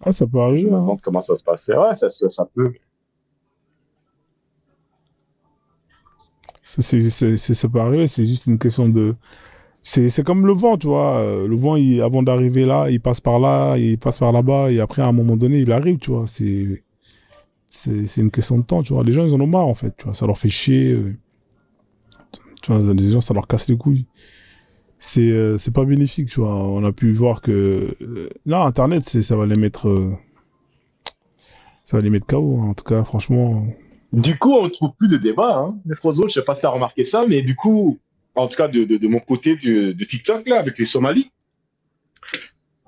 Ah, ça peut Je arriver, me hein. demande comment ça va se passer. Ouais, ça peut. Ça peut arriver, c'est juste une question de. C'est comme le vent, tu vois. Le vent, avant d'arriver là, il passe par là, il passe par là-bas, et après, à un moment donné, il arrive, tu vois. C'est une question de temps, tu vois. Les gens, ils en ont marre, en fait, tu vois. Ça leur fait chier. Tu vois, les gens, ça leur casse les couilles. C'est pas bénéfique, tu vois. On a pu voir que. Là, Internet, ça va les mettre. Ça va les mettre KO, hein. En tout cas, franchement. Du coup, on ne trouve plus de débat, hein. Les Frozo, je sais pas si tu as remarqué ça, mais du coup, en tout cas, de mon côté de TikTok, là, avec les Somalis,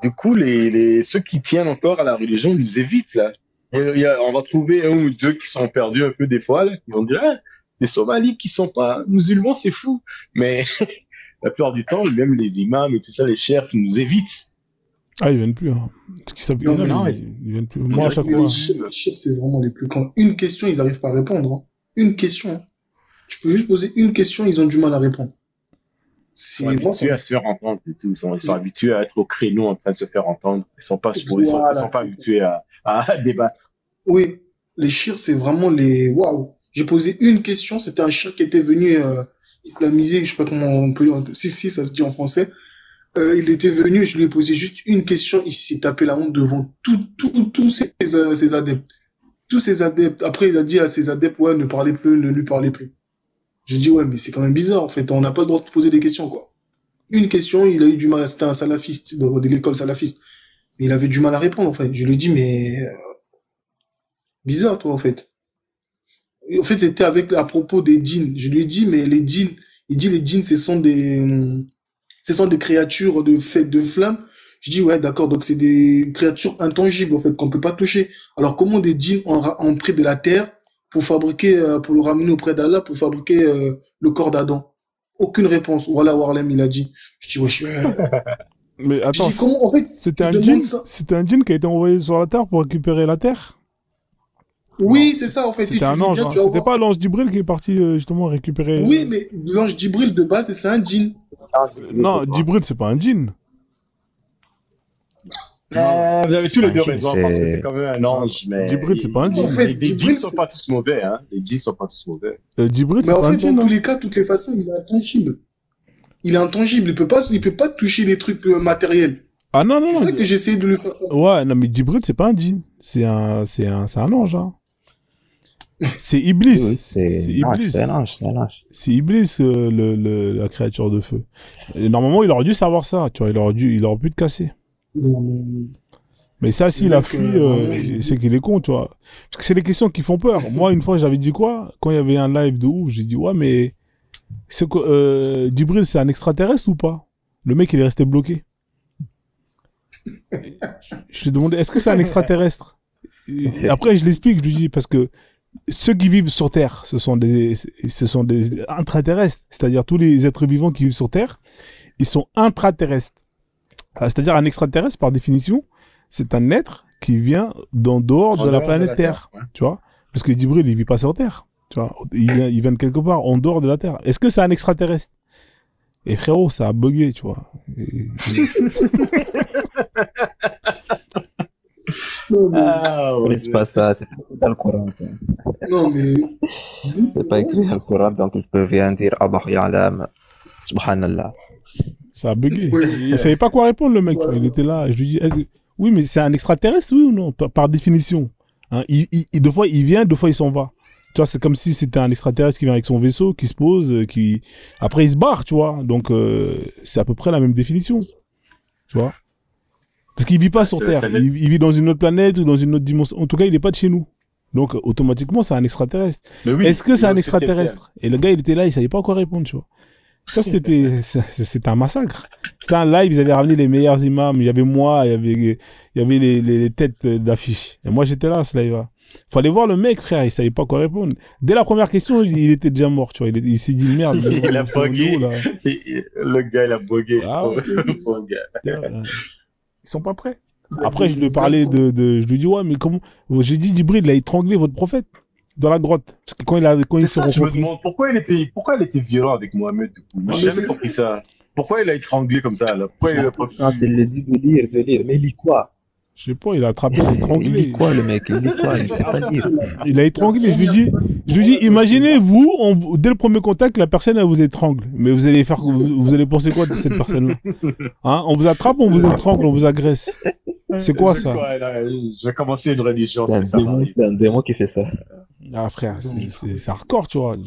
du coup, ceux qui tiennent encore à la religion nous évitent, là. On va trouver un ou deux qui sont perdus un peu des fois, là, qui vont dire, ah, les Somalis qui sont pas musulmans, c'est fou. Mais la plupart du temps, même les imams et tout ça, les chefs nous évitent. Ah, ils viennent plus, hein. Il y Non, en a, mais, Non, ils viennent plus. on Moi, à dirait chaque qu'ils mais les fois. chiens, c'est vraiment les plus cons. Une question, ils n'arrivent pas à répondre, hein. Une question, hein. Tu peux juste poser une question, ils ont du mal à répondre. sont C'est, moi, ça habitués à se faire entendre et tout. Ils sont habitués à être au créneau en train de se faire entendre. Ils voilà, sont pas c'est ça. habitués à débattre. Oui, les chirs, c'est vraiment les, waouh. J'ai posé une question, c'était un chir qui était venu, islamiser, je sais pas comment on peut, si, ça se dit en français. Il était venu, je lui ai posé juste une question, il s'est tapé la honte devant tous ses adeptes. Tous ses adeptes. Après, il a dit à ses adeptes, ouais, ne parlez plus, ne lui parlez plus. J'ai dit, ouais, mais c'est quand même bizarre, en fait. On n'a pas le droit de poser des questions, quoi. Une question, il a eu du mal. C'était un salafiste de l'école salafiste. Il avait du mal à répondre, en fait. Je lui ai dit, mais bizarre, toi, en fait. Et en fait, c'était à propos des djinns. Je lui ai dit, mais les djinns, il dit, les djinns, ce sont des créatures de fête de flammes. Je dis, ouais, d'accord, donc c'est des créatures intangibles, en fait, qu'on peut pas toucher. Alors, comment des djinns ont pris de la terre pour fabriquer, pour le ramener auprès d'Allah, pour fabriquer le corps d'Adam? Aucune réponse. Voilà, Warlem, il a dit. Je dis, ouais, Mais je attends, dis, comment, en fait, c'était tu un demandes djinn, ça? c'était un djinn qui a été envoyé sur la Terre pour récupérer la Terre? Non, Oui, c'est ça, en fait, si c'était tu un lis ange, bien, hein. tu vas C'était voir. pas l'ange d'Ibril qui est parti justement récupérer. Oui, mais l'ange d'Ibril, de base, c'est un djinn. Ah, c'est lui, c'est Non, toi. d'Ibril, c'est pas un djinn. Non, Vous avez C'est tous pas les un deux djinn, raison parce que c'est c'est... quand même un ah, ange, mais d'Ibril, c'est pas un En djinn. fait, les djinns d'Ibril, sont pas tous mauvais, hein. Les djinns sont pas tous mauvais. D'Ibril, mais c'est en pas un fait, dans djinn, tous hein. les cas, toutes les façons, il est intangible. Il est intangible. Il peut pas toucher des trucs matériels. Ah non, C'est non, ça non. que j'essaie de lui faire comprendre. Ouais, non, mais d'Ibril, c'est pas un djinn. C'est un ange, hein. C'est Iblis. Oui, oui, C'est c'est un Iblis. ange, c'est un ange. C'est Iblis, la créature de feu. Et normalement, il aurait dû savoir ça, tu vois. Il aurait pu te casser. Non, mais Mais ça, le s'il a mec, fui, vraiment, c'est qu'il est con, tu vois. Parce que c'est les questions qui font peur. Moi, une fois, j'avais dit quoi? Quand il y avait un live de ouf, j'ai dit, ouais, mais c'est quoi, Djibril, c'est un extraterrestre ou pas? Le mec, il est resté bloqué. Je lui ai demandé, est-ce que c'est un extraterrestre? Et après, je l'explique, je lui dis, parce que ceux qui vivent sur Terre, ce sont des intraterrestres. C'est-à-dire tous les êtres vivants qui vivent sur Terre, ils sont intraterrestres. C'est-à-dire un extraterrestre, par définition, c'est un être qui vient d'en dehors En de la dehors de planète la Terre. Terre, Ouais. tu vois. Parce que Djibril, il vit pas sur Terre, tu vois. Il vient de quelque part, en dehors de la Terre. Est-ce que c'est un extraterrestre? Et frérot, ça a bugué, tu vois. non, Ah, Ne mon laisse pas Dieu. ça, c'est pas écrit dans le Coran, ça. non, mais lui, c'est C'est pas vraiment. écrit dans le Coran, donc il peut bien dire Allah Ya'lam, Subhanallah. Ça a bugué. Oui, Il savait pas quoi répondre, le mec. ouais. Il était là. Je lui dis, oui, mais c'est un extraterrestre, oui ou non? Par définition. Hein, deux fois, il vient, deux fois, il s'en va. Tu vois, c'est comme si c'était un extraterrestre qui vient avec son vaisseau, qui se pose, qui... Après, il se barre, tu vois. Donc, c'est à peu près la même définition. Tu vois. Parce qu'il vit pas sur Terre. Il vit dans une autre planète ou dans une autre dimension. En tout cas, il est pas de chez nous. Donc, automatiquement, c'est un extraterrestre. Mais oui, Est-ce que c'est il est un au septième ciel. extraterrestre? Et le gars, il était là, il savait pas quoi répondre, tu vois. Ça, c'était un massacre. C'était un live, ils avaient ramené les meilleurs imams. Il y avait moi, il y avait les têtes d'affiche. Et moi, j'étais là, à ce live-là. Fallait voir le mec, frère, il savait pas quoi répondre. Dès la première question, il était déjà mort, tu vois. Il s'est dit, merde, Il a on est où, bugué. là? Le gars, il a bugué. Ah ouais, Pauvre gars. ils sont pas prêts. Il y a Après, je lui ai des parlé inconnus. je lui ai dit, ouais, mais comment, j'ai dit, Djibril, il a étranglé votre prophète dans la grotte. Parce que quand C'est ils se sont ça, je me rencontrés. demande pourquoi il était violent avec Mohamed, du coup. Moi, Non, j'ai mais jamais compris ça. Pourquoi il a étranglé comme ça, là? Pourquoi il a pas Non, pu... c'est le dit de lire, mais il lit quoi? Je sais pas, il a attrapé, il a Il lit étranglé. quoi, le mec? Il lit quoi? Il sait pas lire. Il a étranglé. Je lui dis, imaginez, dès le premier contact, la personne, elle vous étrangle. Mais vous allez penser quoi de cette personne-là? Hein? On vous attrape, on vous étrangle, on vous agresse. C'est quoi ça? Je vais commencer une religion, C'est si ça m'arrive. c'est un démon qui fait ça. Ah frère, c'est hardcore, tu vois.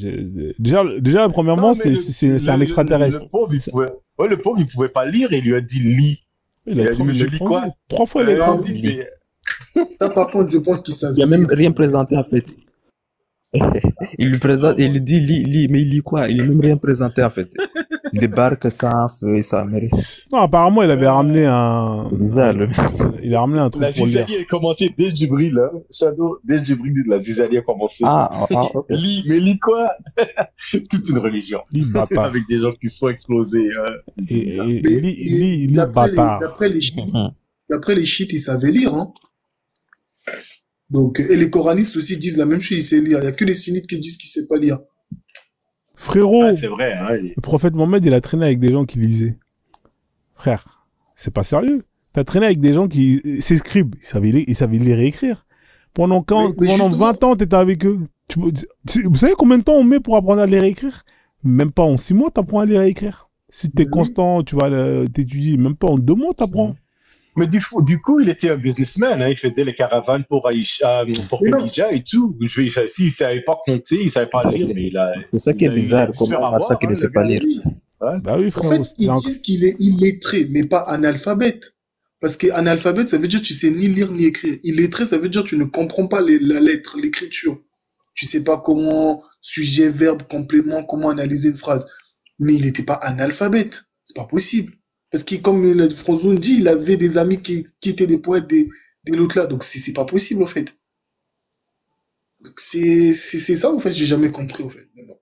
Déjà, premièrement, Non, mais c'est un extraterrestre. Le pauvre, il pouvait pas lire, et il lui a dit lis. Il Il a dit, mais je lis quoi? 3 fois, il a Il a étranglé. dit, Ça, par contre, je pense qu'il Il savait. a même rien présenté, en fait. Il lui présente, il lui dit, lis, mais il lit quoi? Il est même rien présenté, en fait. Il débarque sans feu, sans mérite. Non, apparemment, il avait ramené un... C'est bizarre, le mec. Il a ramené un truc La pour lire. zizanie a commencé dès Djibril, hein. Shadow, dès Djibril, la zizanie a commencé. Ok. Lis quoi? Toute une religion. Lis, bâtard. Avec des gens qui sont explosés. Et Mais- lis, D'après bâtard. d'après les chiites, ils savaient lire. Hein. Donc, et les coranistes aussi disent la même chose, ils savent lire. Il n'y a que les sunnites qui disent qu'ils ne savent pas lire. Frérot, Ah, c'est vrai, hein. le prophète Mohammed, il a traîné avec des gens qui lisaient. Frère, c'est pas sérieux. T'as traîné avec des gens qui... Ces scribes, ils savaient lire et écrire. Pendant Mais pendant justement- 20 ans, t'étais avec eux. Vous savez combien de temps on met pour apprendre à lire et écrire? Même pas en 6 mois, t'apprends à lire et écrire. Si t'es Oui. constant, tu vas t'étudier. Même pas en 2 mois, t'apprends. Mais du coup, il était un businessman, hein. Il faisait les caravanes pour Aïcha, pour Mais non. Khadija et tout. S'il savait pas compter, il savait pas lire, mais il a. C'est ça qui est il a- il a bizarre, dû se faire comment avoir, ça qu'il ne hein, sait le pas gars. lire. Bah oui, En frérot. fait, c'était ils encore- disent qu'il est illettré, mais pas analphabète. Parce qu'analphabète, ça veut dire que tu sais ni lire ni écrire. Illettré, ça veut dire que tu ne comprends pas la lettre, l'écriture. Tu sais pas comment, sujet, verbe, complément, comment analyser une phrase. Mais il n'était pas analphabète. C'est pas possible. Parce que, comme François dit, il avait des amis qui étaient des poètes de l'autre là. Donc, c'est pas possible, en fait. Donc, c'est ça, en fait, j'ai jamais compris, en fait. Mais bon.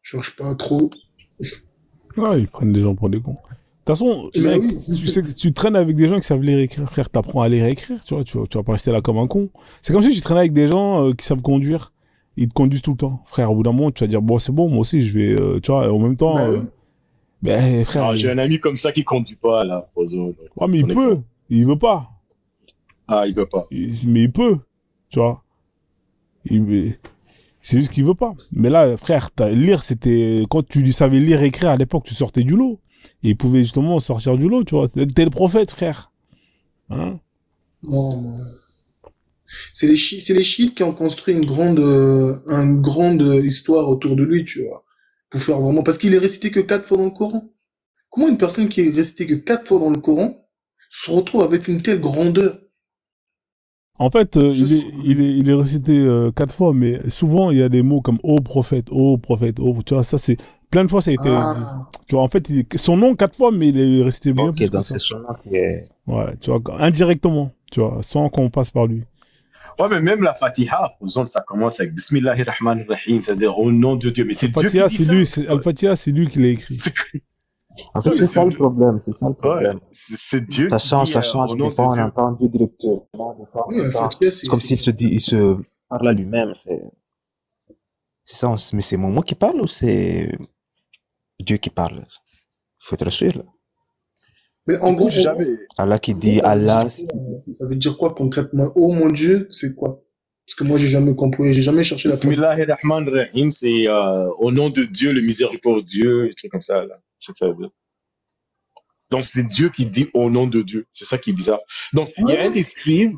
Je cherche pas trop. Ouais, ils prennent des gens pour des cons. De toute façon, Mais mec, oui. tu sais que tu traînes avec des gens qui savent lire et écrire, frère, t'apprends à lire et écrire, tu vas pas rester là comme un con. C'est comme si tu traînais avec des gens qui savent conduire, ils te conduisent tout le temps. Frère, au bout d'un moment, tu vas dire, bon, c'est bon, moi aussi, je vais, tu vois, et en même temps, Bah oui. ben, frère, Alors, j'ai un ami comme ça qui conduit pas, là, Ozo. ouais, mais il peut, il veut pas. Ah, il veut pas. Mais il peut, tu vois. C'est juste qu'il veut pas. Mais là, frère, lire, c'était, quand tu savais lire et écrire à l'époque, tu sortais du lot. Et il pouvait justement sortir du lot, tu vois. T'es le prophète, frère. Hein? Non, non. C'est les chiites qui ont construit une grande histoire autour de lui, tu vois. Pour faire vraiment, parce qu'il est récité que 4 fois dans le Coran. Comment une personne qui est récitée que 4 fois dans le Coran se retrouve avec une telle grandeur? En fait, il est récité 4 fois, mais souvent, il y a des mots comme ô prophète, tu vois, ça c'est, plein de fois ça a été dit. Ah, Tu vois, en fait, son nom 4 fois, mais il est récité bien Ok, plus que donc ça. c'est son nom qui est... Ouais, tu vois, indirectement, tu vois, sans qu'on passe par lui. Ouais, mais même la Fatiha, Ozo, ça commence avec Bismillahirrahmanirrahim, c'est-à-dire au nom de Dieu. Mais c'est Dieu qui Al-Fatiha, dit c'est ça. lui, Al-Fatiha, c'est lui qui l'a écrit. En fait, c'est ça le problème, c'est ça le problème. C'est Dieu Ça qui change, dit ça change. au nom Des fois, de on Dieu. entend Dieu directement, des fois, oui, on la entend... Fatiha, C'est comme s'il se dit, il se parle à lui-même. C'est ça, mais c'est moi qui parle ou c'est Dieu qui parle? Faut être sûr, là. Mais en gros, Jamais. Allah qui dit Allah, ça veut dire quoi concrètement? Oh mon Dieu, c'est quoi? Parce que moi, j'ai jamais compris, j'ai jamais cherché la traduction. Bismillahirrahmanirrahim, c'est au nom de Dieu, le miséricordieux, et trucs comme ça, là. Donc, c'est Dieu qui dit au nom de Dieu. C'est ça qui est bizarre. Donc, il y a un des scribes,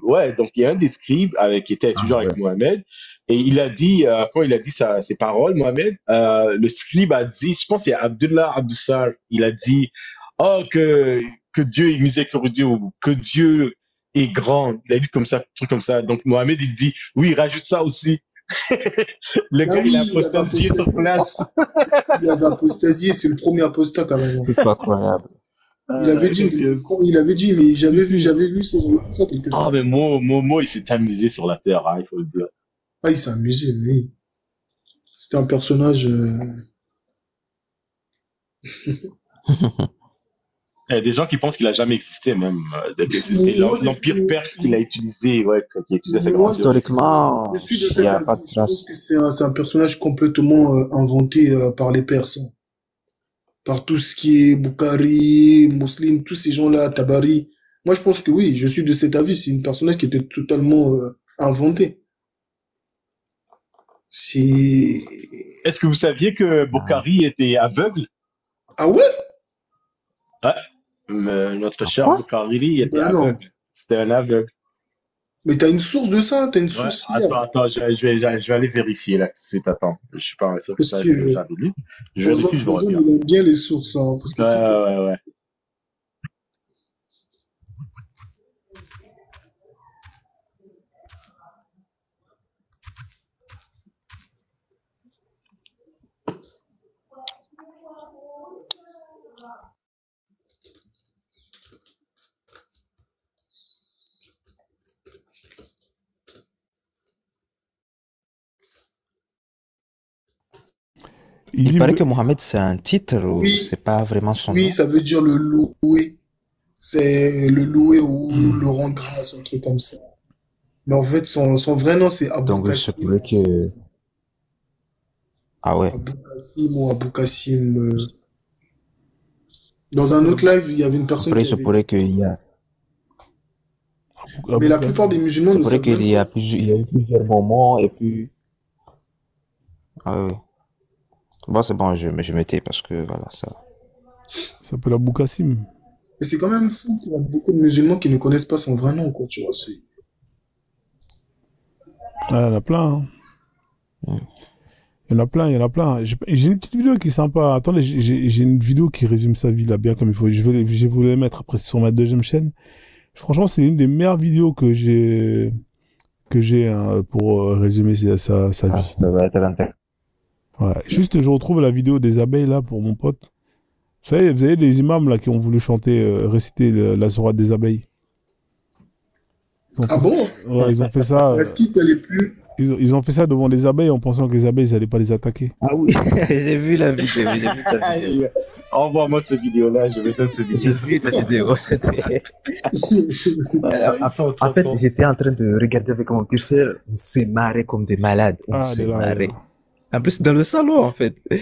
qui était toujours avec Mohamed, et il a dit, quand il a dit ses paroles, Mohamed, le scribe a dit, je pense qu'il y a Abdullah Abdussar, il a dit, oh, que Dieu est miséricordieux, ou que Dieu est grand. Il a dit comme ça, truc comme ça. Donc, Mohamed, il dit, oui, rajoute ça aussi. Le gars, il a apostasié sur place. Il avait apostasié, c'est le premier apostat quand même. c'est pas croyable. Il avait dit, mais j'avais vu ça quelque part. Ah, mais Mo, il s'est amusé sur la terre, hein, il faut le dire. Ah, il s'est amusé, oui. C'était un personnage. Il y a des gens qui pensent qu'il a jamais existé, même. C'était l'Empire perse qu'il a utilisé, qui a utilisé sa grandeur. Historiquement, Je suis de il cette n'y a pas de je pense trace. que c'est un personnage complètement inventé par les Perses. Par tout ce qui est Boukhari, Muslim, tous ces gens-là, Tabari. Moi, je pense que oui, je suis de cet avis. C'est une personnage qui était totalement inventée. C'est... Est-ce que vous saviez que Ah, Bokhari était aveugle? Ah ouais? Ouais. Notre cher quoi? Bokhari était Ben non. aveugle. C'était un aveugle. Mais t'as une source de ça? T'as une Ouais, source fiable? attends, je vais aller vérifier là tout de suite. Attends, je suis pas sûr que Parce ça que j'avais lu. Je vérifie, je le Frozone, reviens. il aime bien les sources, hein, parce que Ouais, c'est que... ouais, ouais. Il Il dit, paraît que Mohamed, c'est un titre ou Oui, c'est pas vraiment son oui, nom? ça veut dire le louer. C'est le louer ou le rendre grâce, un truc comme ça. Mais en fait, son vrai nom, c'est Abou Donc, il se Kassim. pourrait que... Ah ouais. Abou Kassim ou Abou Kassim. Dans un autre live, il y avait une personne Après, il qui se avait pourrait dit. qu'il y a... Mais Abou la plupart des Kassim. Il musulmans se ne pourrait savent qu'il même y pas. a il y a eu plusieurs moments et puis... Ah ouais. Bon, c'est bon, je me tais parce que voilà, ça... Il s'appelle Abou Kassim. Mais c'est quand même fou qu'il y a beaucoup de musulmans qui ne connaissent pas son vrai nom, quoi, tu vois. Ah, il y en a plein. Hein. Hmm. Il y en a plein, il y en a plein. J'ai une petite vidéo qui est sympa. Attendez, j'ai une vidéo qui résume sa vie là bien comme il faut. Je vais vous la mettre après sur ma deuxième chaîne. Franchement, c'est une des meilleures vidéos que j'ai hein, pour résumer sa Ah, vie. ça va être intéressant. Ouais. Juste, je retrouve la vidéo des abeilles là pour mon pote. Vous savez les imams là qui ont voulu chanter, réciter la sourate des abeilles. Ils ont Ah fait ça, bon? ouais, ils ont fait ça, Est-ce qu'il peut aller plus? ils ont fait ça devant les abeilles en pensant que les abeilles n'allaient pas les attaquer. Ah oui, j'ai vu la vidéo, j'ai vu ta vidéo. Envoie-moi cette vidéo-là, je vais essayer de cette J'ai vidéo. vu ta vidéo, c'était... Ils sont En trop fait, trop. j'étais en train de regarder avec mon petit frère, on s'est marré comme des malades, on Ah, elle est s'est là, elle est marré. là. En plus, dans le salon, en fait. Ouais,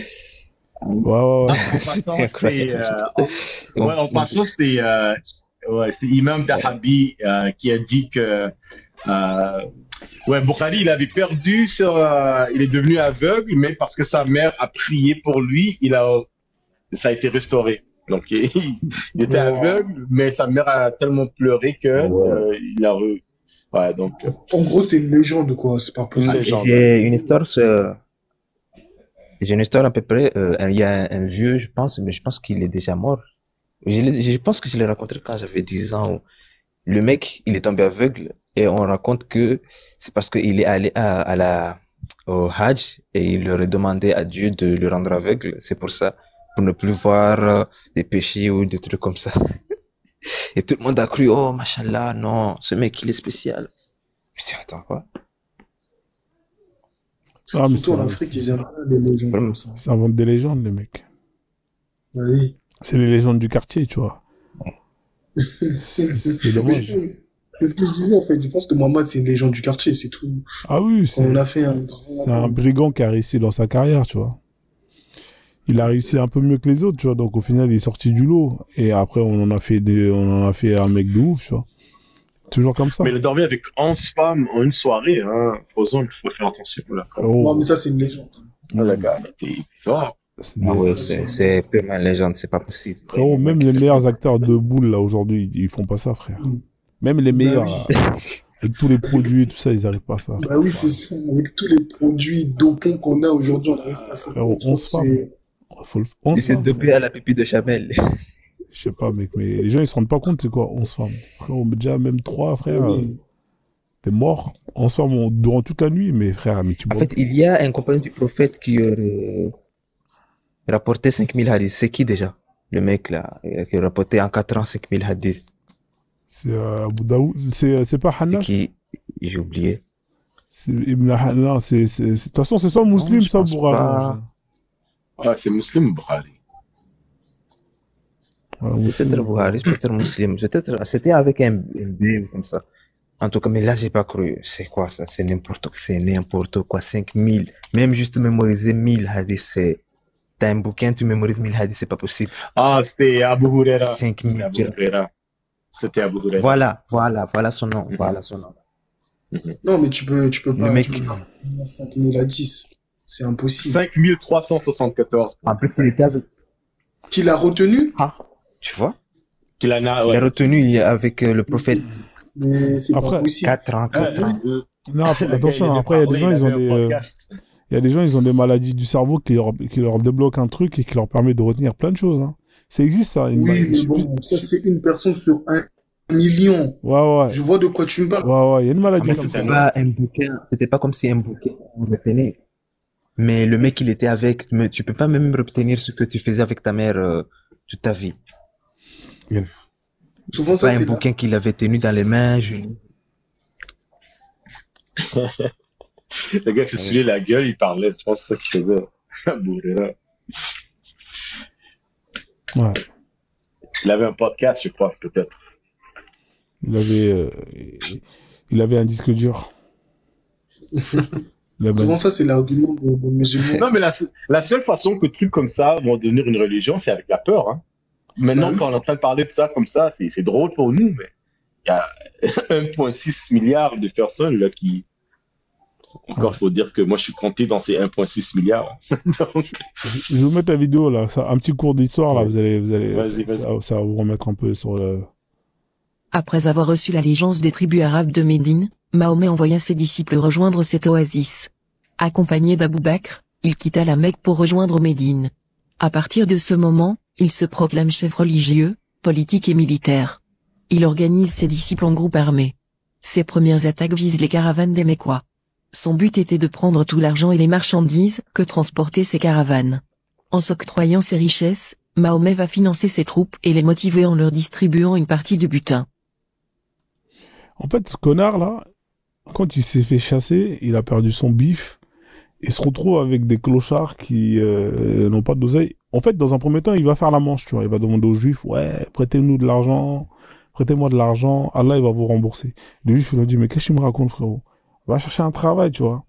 ouais, ouais. En C'était passant, c'était incroyable. ouais, en passant, c'était ouais, c'était Imam Dahabi qui a dit que ouais, Bukhari, il avait perdu il est devenu aveugle, mais parce que sa mère a prié pour lui, ça a été restauré. Donc il était Wow. aveugle, mais sa mère a tellement pleuré que Ouais. ouais, donc En gros, c'est une légende, quoi. C'est pas une Ah, possible. légende. Ouais. j'ai une histoire à peu près, il y a un vieux, je pense, mais je pense qu'il est déjà mort. Je pense que je l'ai rencontré quand j'avais 10 ans. Le mec, il est tombé aveugle et on raconte que c'est parce qu'il est allé au Hajj et il leur a demandé à Dieu de le rendre aveugle. C'est pour ça, pour ne plus voir des péchés ou des trucs comme ça. Et tout le monde a cru, oh, machallah, non, ce mec, il est spécial. Je dis, attends, quoi? Ah, mais Surtout en Afrique, ils aiment bien les légendes Vraiment. comme ça. ça invente des légendes, les mecs. Bah oui. C'est les légendes du quartier, tu vois. C'est Mais dommage. c'est ce que je disais, en fait. Je pense que Mohamed, c'est une légende du quartier, c'est tout. Ah oui, Quand on a fait un grand... c'est un brigand qui a réussi dans sa carrière, tu vois. Il a réussi un peu mieux que les autres, tu vois. Donc au final, il est sorti du lot. Et après, on en a fait un mec de ouf, tu vois. Toujours comme ça. Mais il a dormi avec 11 femmes en une soirée, hein. Posons, il faut faire attention là. Quand même. Non, Oh, mais ça, c'est une légende. Le gars, il était fort. c'est Ah des- ouais, c'est purement légende, c'est pas possible. Frérot, même les meilleurs acteurs de boule, là, aujourd'hui, ils font pas ça, frère. Mm. Même les Bah meilleurs, oui. là, avec tous les produits et tout ça, ils arrivent pas à ça. Bah oui, c'est ça. Avec tous les produits dopants qu'on a aujourd'hui, on arrive pas à faire Frérot, ça. 11 femmes. C'est... On Il s'est femmes. dopé à la pipi de Chamel. Je sais pas, mec, mais les gens, ils se rendent pas compte, c'est quoi, 11 femmes. Frérot, déjà, même 3, frère, Oui. t'es mort. 11 femmes durant toute la nuit, mais frère, mais tu En bois. fait, il y a un compagnon du prophète qui rapportait 5000 hadiths. C'est qui déjà? Le mec là, qui a rapporté en 4 ans 5000 hadiths. C'est Abu Daoud. C'est pas C'était Hanas. qui? J'ai oublié. C'est Ibn Non, de toute façon, c'est soit Non, Muslim, je soit pense Bourari. en pas. général. Ouais, c'est Muslim Bukhari. Voilà, Peut-être Muslim. Buhari, peut-être Muslim. Peut-être, c'était avec un B comme ça. En tout cas, mais là, j'ai pas cru. C'est quoi ça? C'est n'importe quoi. 5000. Même juste mémoriser 1000 hadiths, t'as un bouquin, tu mémorises 1000 hadiths, c'est pas possible. Ah, c'était Abu Huraira. C'était 5000 Abu Huraira. C'était Abu Huraira. Voilà son nom, voilà son nom. Non, mais tu peux Le pas, mec, tu peux pas faire 5000 à 10. C'est impossible. 5374. en plus, il était avec, Qui l'a retenu? tu vois, Qu'il en a, il ouais. est retenu avec le prophète Mais c'est pas Après, possible. 4 ans, 4 ans. non, Le gars, attention, il avait après, il y a des parlé, gens, il ils ont avait un des, podcast. il y a des gens, ils ont des maladies du cerveau qui leur débloquent un truc et qui leur permet de retenir plein de choses, hein. Ça existe, ça. Oui, mais bon, ça c'est une personne sur 1 million. Ouais. Je vois de quoi tu me parles. Ouais, il y a une maladie Mais comme ça. c'était pas un bouquin, c'était pas comme si un bouquin on retenait. Mais le mec, il était avec, mais tu peux pas même retenir ce que tu faisais avec ta mère toute ta vie. Souvent, C'est ça pas un c'est bouquin qu'il avait tenu dans les mains, Julie. Le gars s'est soulé la gueule, il parlait. Je pense que c'est ça qu'il faisait. Abu Huraira. Ouais. Il avait un podcast, je crois, peut-être. Il avait un disque dur. Il avait un- souvent ça c'est l'argument de musulmans. Non, mais la seule façon que trucs comme ça vont devenir une religion, c'est avec la peur. Hein. Maintenant, Bah oui. quand on est en train de parler de ça comme ça, c'est drôle pour nous, mais il y a 1,6 milliard de personnes là qui. Encore, faut dire que moi, je suis compté dans ces 1,6 milliards. Donc, Je vais vous mettre la vidéo là, un petit cours d'histoire là, vous allez, Vas-y. ça va vous remettre un peu sur le. Après avoir reçu l'allégeance des tribus arabes de Médine, Mahomet envoya ses disciples rejoindre cette oasis. Accompagné d'Abou Bakr, il quitta la Mecque pour rejoindre Médine. À partir de ce moment, il se proclame chef religieux, politique et militaire. Il organise ses disciples en groupes armés. Ses premières attaques visent les caravanes des Mécois. Son but était de prendre tout l'argent et les marchandises que transportaient ces caravanes. En s'octroyant ses richesses, Mahomet va financer ses troupes et les motiver en leur distribuant une partie du butin. En fait, ce connard là, quand il s'est fait chasser, il a perdu son bif et se retrouve avec des clochards qui n'ont pas d'oseille. En fait, dans un premier temps, il va faire la manche, tu vois. Il va demander aux juifs, ouais, prêtez-moi de l'argent, Allah il va vous rembourser. Les juifs ils lui ont dit, mais qu'est-ce que tu me racontes, frérot? Va chercher un travail, tu vois.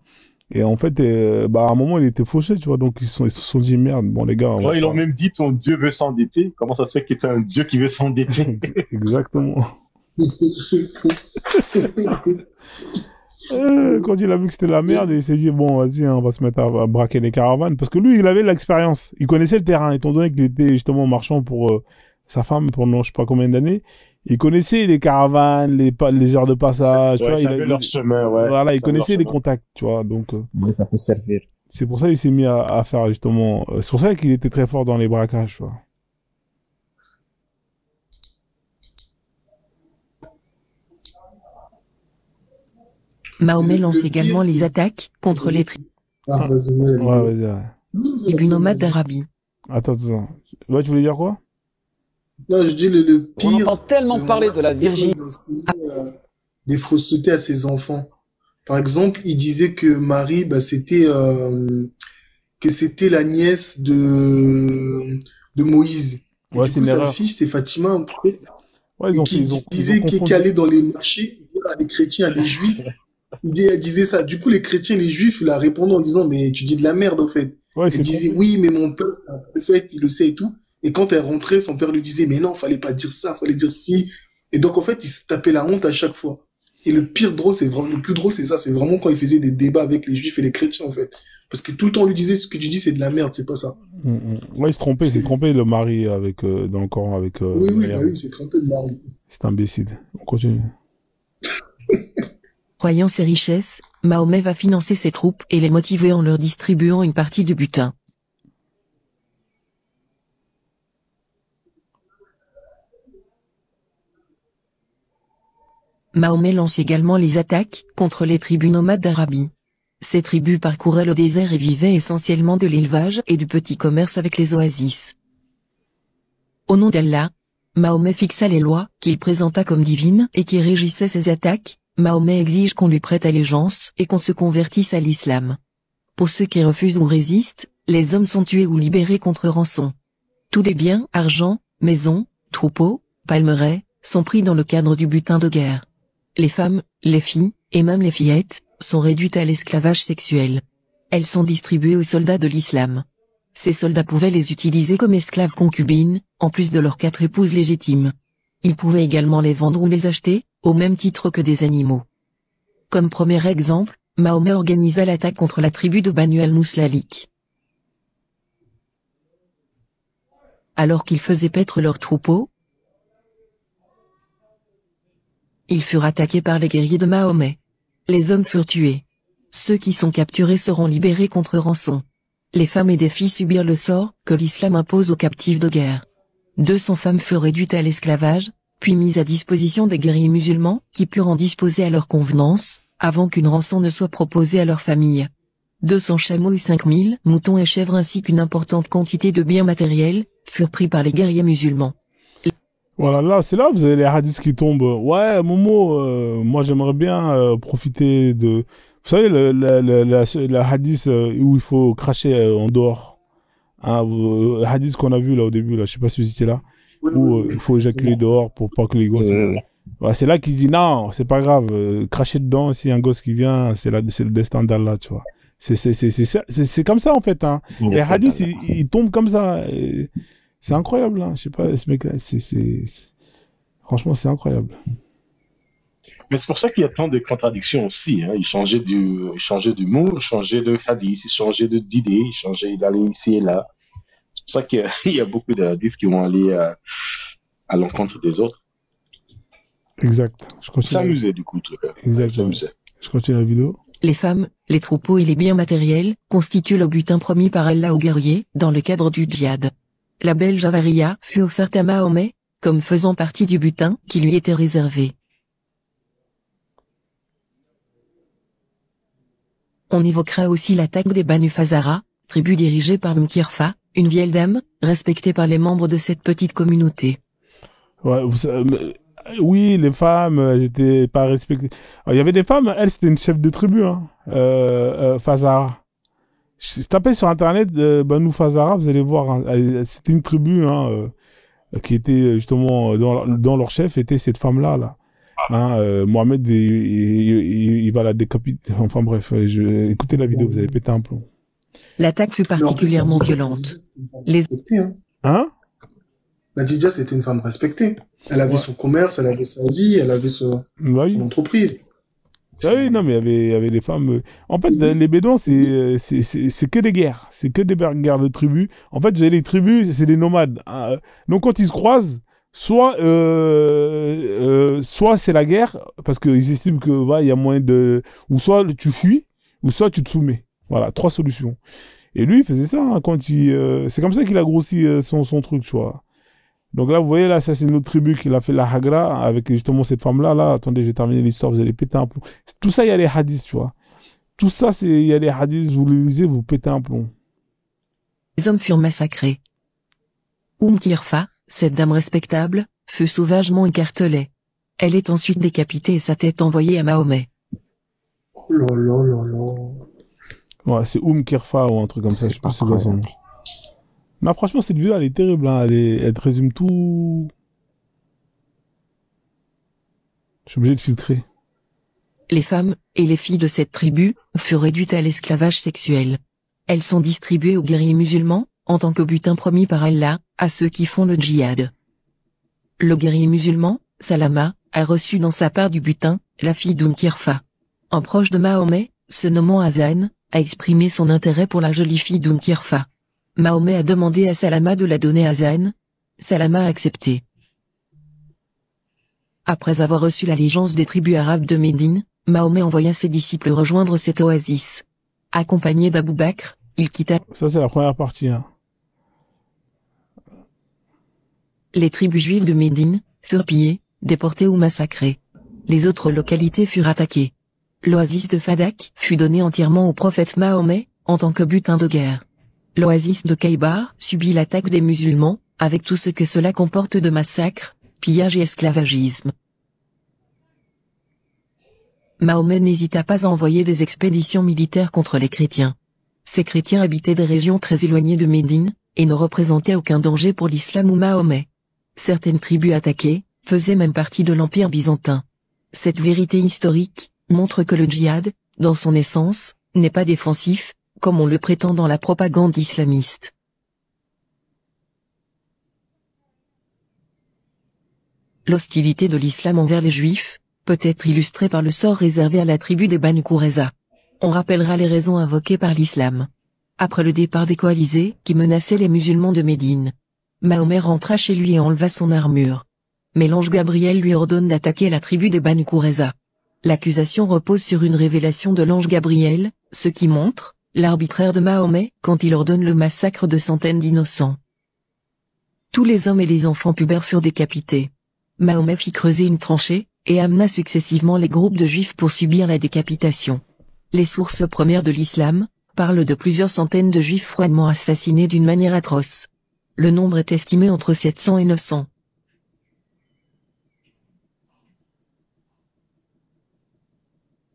Et en fait, à un moment, il était fauché, tu vois. Donc, ils se sont dit, merde, bon, les gars. ils l'ont même dit, ton Dieu veut s'endetter. Comment ça se fait que tu es un Dieu qui veut s'endetter? Exactement. Quand il a vu que c'était la merde, il s'est dit, bon, vas-y, on va se mettre à braquer les caravanes. Parce que lui, il avait l'expérience. Il connaissait le terrain, étant donné qu'il était justement marchand pour sa femme pendant je sais pas combien d'années. Il connaissait les caravanes, les heures de passage. Ouais, tu vois, ils savaient leur chemin, ouais. Voilà, il Ils savaient leur connaissait les chemin. contacts, tu vois. Donc, Oui, ça peut servir. c'est pour ça qu'il s'est mis à faire justement. C'est pour ça qu'il était très fort dans les braquages, tu vois. Mahomet Le lance pire, également les c'est- attaques contre les tribus Ah, vas-y, mets la Ouais, vidéo. vas-y, ouais. nomades d'Arabie. Attends. Ouais, tu voulais dire quoi? Non, je dis le pire. On entend tellement parler de la virginité. Des faussetés à ses enfants. Par exemple, il disait que Marie, bah, c'était la nièce de Moïse. Et Ouais, du c'est coup, une sa erreur. fille, c'est Fatima. Ouais, Et qui disait qu'elle allait dans les marchés, à des chrétiens, à des juifs. Elle disait ça. Du coup, les chrétiens, les juifs, la répondaient en disant, mais tu dis de la merde, en fait. Ouais, Elle c'est disait, oui, mais mon père, c'est un prophète, il le sait et tout. Et quand elle rentrait, son père lui disait, mais non, fallait pas dire ça, fallait dire ci. Et donc, en fait, il se tapait la honte à chaque fois. Et le plus drôle, c'est ça. C'est vraiment quand il faisait des débats avec les juifs et les chrétiens, en fait. Parce que tout le temps, on lui disait, ce que tu dis, c'est de la merde, c'est pas ça. Ouais, il s'est trompé le mari avec, dans le Coran avec, Oui, Myriam. bah oui, c'est trompé de Marie. C'est imbécile. On continue. Croyant ses richesses, Mahomet va financer ses troupes et les motiver en leur distribuant une partie du butin. Mahomet lance également les attaques contre les tribus nomades d'Arabie. Ces tribus parcouraient le désert et vivaient essentiellement de l'élevage et du petit commerce avec les oasis. Au nom d'Allah, Mahomet fixa les lois qu'il présenta comme divines et qui régissaient ses attaques. Mahomet exige qu'on lui prête allégeance et qu'on se convertisse à l'islam. Pour ceux qui refusent ou résistent, les hommes sont tués ou libérés contre rançon. Tous les biens, argent, maisons, troupeaux, palmeraies, sont pris dans le cadre du butin de guerre. Les femmes, les filles, et même les fillettes, sont réduites à l'esclavage sexuel. Elles sont distribuées aux soldats de l'islam. Ces soldats pouvaient les utiliser comme esclaves concubines, en plus de leurs 4 épouses légitimes. Il pouvait également les vendre ou les acheter, au même titre que des animaux. Comme premier exemple, Mahomet organisa l'attaque contre la tribu de Banu al-Muslalik. Alors qu'ils faisaient paître leurs troupeaux, ils furent attaqués par les guerriers de Mahomet. Les hommes furent tués. Ceux qui sont capturés seront libérés contre rançon. Les femmes et des filles subirent le sort que l'islam impose aux captifs de guerre. 200 femmes furent réduites à l'esclavage, puis mises à disposition des guerriers musulmans qui purent en disposer à leur convenance, avant qu'une rançon ne soit proposée à leur famille. 200 chameaux et 5000 moutons et chèvres ainsi qu'une importante quantité de biens matériels furent pris par les guerriers musulmans. Voilà, là, c'est là où vous avez les hadiths qui tombent. Ouais, Momo, moi j'aimerais bien profiter de... Vous savez, le hadith où il faut cracher en dehors. Hein, le hadith qu'on a vu là au début, là, je sais pas si vous étiez là, où il faut éjaculer dehors pour pas que les gosses... Ouais, c'est là qu'il dit non, c'est pas grave, cracher dedans, s'il y a un gosse qui vient, c'est le destin d'Allah, tu vois. C'est comme ça en fait. Hein. Les hadiths, ils tombent comme ça. C'est incroyable, hein. Je sais pas, ce mec-là, franchement, c'est incroyable. Mais c'est pour ça qu'il y a tant de contradictions aussi. Hein. Il changeait d'humour, il changeait de hadith, il changeait d'idée, il allait ici et là. C'est pour ça qu'il y a beaucoup de hadiths qui vont aller à l'encontre des autres. Exact. Je continue. S'amuser du coup, truc. Exact. S'amuser. Je continue la vidéo. Les femmes, les troupeaux et les biens matériels constituent le butin promis par Allah aux guerriers dans le cadre du djihad. La belle Javaria fut offerte à Mahomet, comme faisant partie du butin qui lui était réservé. On évoquera aussi l'attaque des Banu Fazara, tribu dirigée par Mkirfa, une vieille dame, respectée par les membres de cette petite communauté. Ouais, oui, les femmes, elles étaient pas respectées. Alors, il y avait des femmes, elle, c'était une chef de tribu, hein, Fazara. Je tapais sur internet Banu Fazara, vous allez voir, hein, c'était une tribu hein, qui était justement dans leur chef était cette femme-là. Là. Hein, Mohamed, il va la décapiter. Enfin bref, écoutez la vidéo, vous allez péter un plomb. L'attaque fut particulièrement violente. Hein? Khadija, c'était une femme respectée. Elle avait son commerce, elle avait sa vie, elle avait son entreprise. Ah oui, non, mais il y avait des femmes. En fait, les Bédouins, c'est que des guerres. C'est que des guerres de tribus. En fait, les tribus, c'est des nomades. Donc, quand ils se croisent, soit c'est la guerre, parce qu'ils estiment que il y a moyen de. Ou soit tu fuis, ou soit tu te soumets. Voilà, 3 solutions. Et lui, il faisait ça hein, quand il. C'est comme ça qu'il a grossi son truc, tu vois. Donc là, vous voyez, là, ça, c'est une autre tribu qui l'a fait la Hagra avec justement cette femme-là. Là, attendez, je vais terminer l'histoire, vous allez péter un plomb. Tout ça, il y a les hadiths, tu vois. Tout ça, il y a les hadiths, vous les lisez, vous pétez un plomb. Les hommes furent massacrés. Kirfa, cette dame respectable, fut sauvagement écartelée. Elle est ensuite décapitée et sa tête envoyée à Mahomet. Oh là là là là. Ouais, c'est Kirfa ou un truc comme ça, je sais pas c'est quoi son nom. Non, franchement, cette vidéo, elle est terrible, hein. Elle te résume tout. Je suis obligé de filtrer. Les femmes et les filles de cette tribu furent réduites à l'esclavage sexuel. Elles sont distribuées aux guerriers musulmans, en tant que butin promis par Allah, à ceux qui font le djihad. Le guerrier musulman, Salama, a reçu dans sa part du butin, la fille d'Kirfa. Un proche de Mahomet, se nommant Hazan, a exprimé son intérêt pour la jolie fille d'Kirfa. Mahomet a demandé à Salama de la donner à Hazan. Salama a accepté. Après avoir reçu l'allégeance des tribus arabes de Médine, Mahomet envoya ses disciples rejoindre cette oasis. Accompagné d'Abou Bakr, il quitta... Ça, c'est la première partie. Hein. Les tribus juives de Médine furent pillées, déportées ou massacrées. Les autres localités furent attaquées. L'oasis de Fadak fut donnée entièrement au prophète Mahomet, en tant que butin de guerre. L'oasis de Khaybar subit l'attaque des musulmans, avec tout ce que cela comporte de massacres, pillage et esclavagisme. Mahomet n'hésita pas à envoyer des expéditions militaires contre les chrétiens. Ces chrétiens habitaient des régions très éloignées de Médine, et ne représentaient aucun danger pour l'islam ou Mahomet. Certaines tribus attaquées faisaient même partie de l'Empire byzantin. Cette vérité historique montre que le djihad, dans son essence, n'est pas défensif, comme on le prétend dans la propagande islamiste. L'hostilité de l'islam envers les juifs peut être illustrée par le sort réservé à la tribu des Banu Qurayza. On rappellera les raisons invoquées par l'islam. Après le départ des coalisés qui menaçaient les musulmans de Médine, Mahomet rentra chez lui et enleva son armure. Mais l'ange Gabriel lui ordonne d'attaquer la tribu des Banu Qurayza. L'accusation repose sur une révélation de l'ange Gabriel, ce qui montre l'arbitraire de Mahomet quand il ordonne le massacre de centaines d'innocents. Tous les hommes et les enfants pubères furent décapités. Mahomet fit creuser une tranchée, et amena successivement les groupes de juifs pour subir la décapitation. Les sources premières de l'islam parlent de plusieurs centaines de juifs froidement assassinés d'une manière atroce. Le nombre est estimé entre 700 et 900.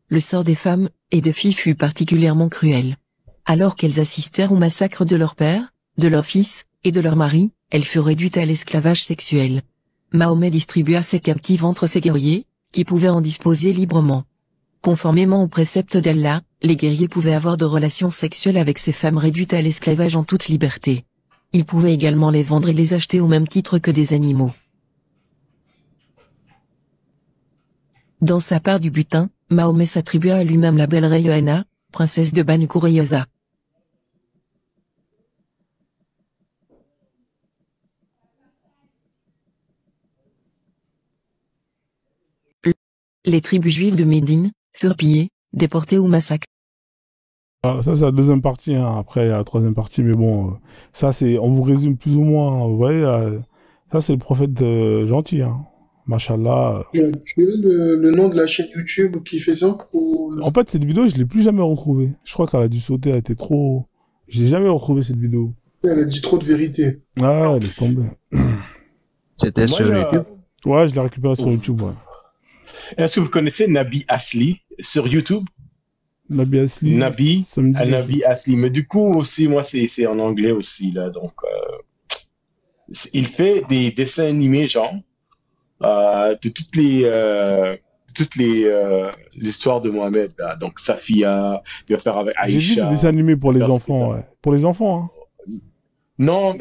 Le sort des femmes et des filles fut particulièrement cruel. Alors qu'elles assistèrent au massacre de leur père, de leur fils, et de leur mari, elles furent réduites à l'esclavage sexuel. Mahomet distribua ses captives entre ses guerriers, qui pouvaient en disposer librement. Conformément aux préceptes d'Allah, les guerriers pouvaient avoir de relations sexuelles avec ces femmes réduites à l'esclavage en toute liberté. Ils pouvaient également les vendre et les acheter au même titre que des animaux. Dans sa part du butin, Mahomet s'attribua à lui-même la belle Rayhana, princesse de Banu Qurayza. Les tribus juives de Médine furent pillées, déportées ou massacrées. Alors, ça, c'est la deuxième partie, hein. Après, il y a la troisième partie, mais bon, ça, c'est, on vous résume plus ou moins, hein. Vous voyez, ça, c'est le prophète gentil, hein. Machallah. Tu as le nom de la chaîne YouTube qui fait ça ou... En fait, cette vidéo, je l'ai plus jamais retrouvée. Je crois qu'elle a dû sauter, elle était trop... J'ai jamais retrouvé cette vidéo. Elle a dit trop de vérité. Ah, laisse tomber. C'était Moi, sur YouTube. Ouais, je l'ai récupéré sur YouTube, ouais. Est-ce que vous connaissez Nabi Asli sur YouTube? Nabi Asli. Nabi, ça me dit Nabi Asli. Mais du coup, aussi, moi, c'est en anglais aussi, là. Donc, il fait des dessins animés, genre, de toutes les histoires de Mohamed, là. Donc, Safia, il va faire avec J'ai vu des Aïcha. dessins animés pour les Merci, enfants, ouais. Pour les enfants, hein. Non,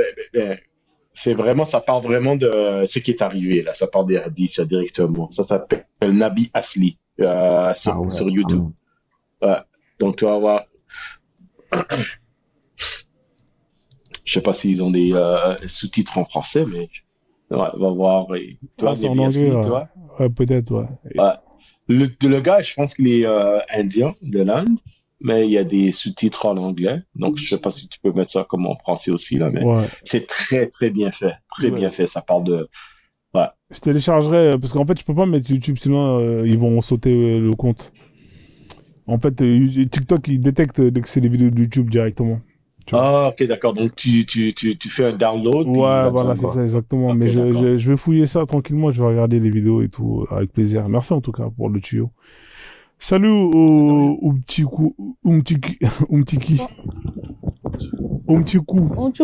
c'est vraiment, ça parle vraiment de ce qui est arrivé, là. Ça parle des hadiths, directement. Ça s'appelle Nabi Asli, sur YouTube. Ouais. Donc, tu vas voir. Je sais pas s'ils ont des sous-titres en français, mais ouais, on va voir. Et, tu vois, c'est en Nabi Asli, anglais, tu ouais. vois. Ouais, peut-être, ouais. Ouais. Le gars, je pense qu'il est indien, de l'Inde, mais il y a des sous-titres en anglais. Donc, je sais pas si tu peux mettre ça comme en français aussi, là, mais Ouais. c'est très, très bien fait. Très Ouais. bien fait. Ça parle de... Ouais. Je téléchargerai, parce qu'en fait, je peux pas mettre YouTube, sinon ils vont sauter le compte. En fait, TikTok, il détecte dès que c'est des vidéos de YouTube directement. Tu vois. Ah, ok, d'accord. Donc, tu fais un download. Puis Ouais, il va voilà, te c'est voir. ça, exactement. Ok, Mais d'accord. je vais fouiller ça tranquillement, je vais regarder les vidéos et tout, avec plaisir. Merci en tout cas pour le tuyau. Salut au petit coup, Umtiki. Umtiku. Umtiki.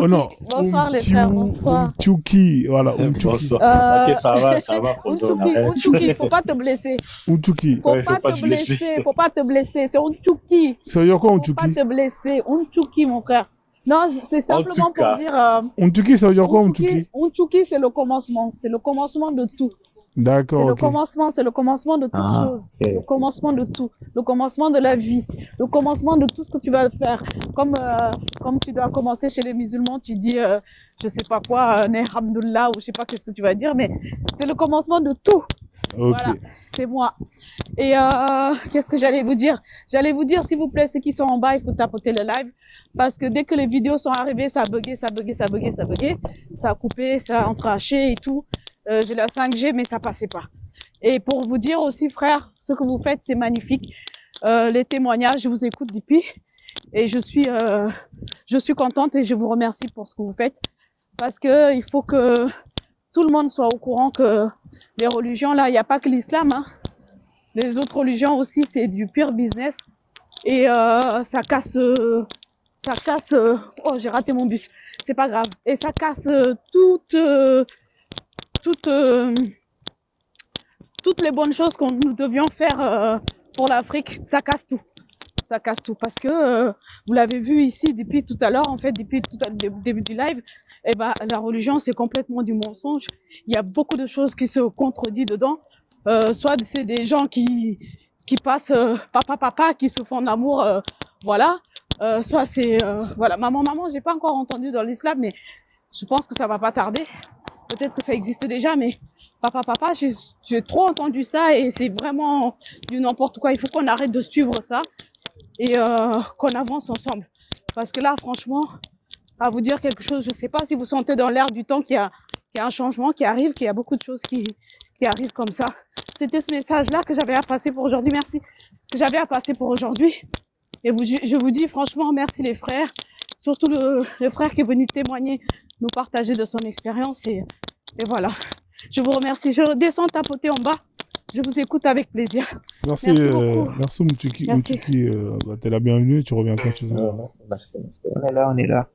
Oh non. Bonsoir les frères, bonsoir. Umtiki, voilà, Umtiki. Bonsoir. Ok, ça va, Frozen, arrête. Umtiki, faut pas te blesser. Umtiki. Faut Ouais, pas te blesser, faut pas te blesser. C'est Umtiki. Ça veut dire quoi, Faut pas Umtiki? te blesser. Umtiki, mon frère. Non, c'est simplement tout cas. pour dire. Umtiki, ça veut dire quoi, Umtiki? Umtiki, c'est le commencement. C'est le commencement de tout. C'est D'accord, le ok. commencement, c'est le commencement de toute Ah, chose. ok. Le commencement de tout. Le commencement de la vie. Le commencement de tout ce que tu vas faire. Comme tu dois commencer chez les musulmans, tu dis, je sais pas quoi, Alhamdulillah, ou je sais pas qu'est-ce que tu vas dire, mais c'est le commencement de tout. Ok. Voilà, c'est moi. Et qu'est-ce que j'allais vous dire? J'allais vous dire, s'il vous plaît, ceux qui sont en bas, il faut tapoter le live. Parce que dès que les vidéos sont arrivées, ça a bugué, ça a bugué, ça a bugué, ça a bugué. Ça a coupé, ça a entraché et tout. J'ai la 5G, mais ça passait pas. Et pour vous dire aussi, frère, ce que vous faites, c'est magnifique. Les témoignages, je vous écoute depuis. Et je suis contente et je vous remercie pour ce que vous faites. Parce que il faut que tout le monde soit au courant que les religions, là, il n'y a pas que l'islam, hein. Les autres religions aussi, c'est du pur business. Et ça casse... oh, j'ai raté mon bus. C'est pas grave. Et ça casse toutes les bonnes choses que nous devions faire pour l'Afrique. Ça casse tout. Ça cache tout. Parce que, vous l'avez vu ici depuis tout à l'heure, en fait, depuis tout à, le début du live, eh ben, la religion, c'est complètement du mensonge. Il y a beaucoup de choses qui se contredisent dedans. Soit c'est des gens qui passent papa, qui se font d'amour, voilà. Soit c'est, voilà, maman, j'ai pas encore entendu dans l'islam, mais je pense que ça va pas tarder. Peut-être que ça existe déjà, mais papa, j'ai trop entendu ça et c'est vraiment du n'importe quoi. Il faut qu'on arrête de suivre ça et qu'on avance ensemble. Parce que là, franchement, à vous dire quelque chose, je sais pas si vous sentez dans l'air du temps qu'il y a un changement qui arrive, qu'il y a beaucoup de choses qui arrivent comme ça. C'était ce message-là que j'avais à passer pour aujourd'hui. Merci. Que j'avais à passer pour aujourd'hui. Et je vous dis franchement, merci les frères. Surtout le frère qui est venu témoigner, nous partager de son expérience. Et voilà. Je vous remercie. Je descends tapoter en bas. Je vous écoute avec plaisir. Merci beaucoup. Merci Moutiki. T'es la bienvenue. Tu reviens quand tu veux. Merci. On est là.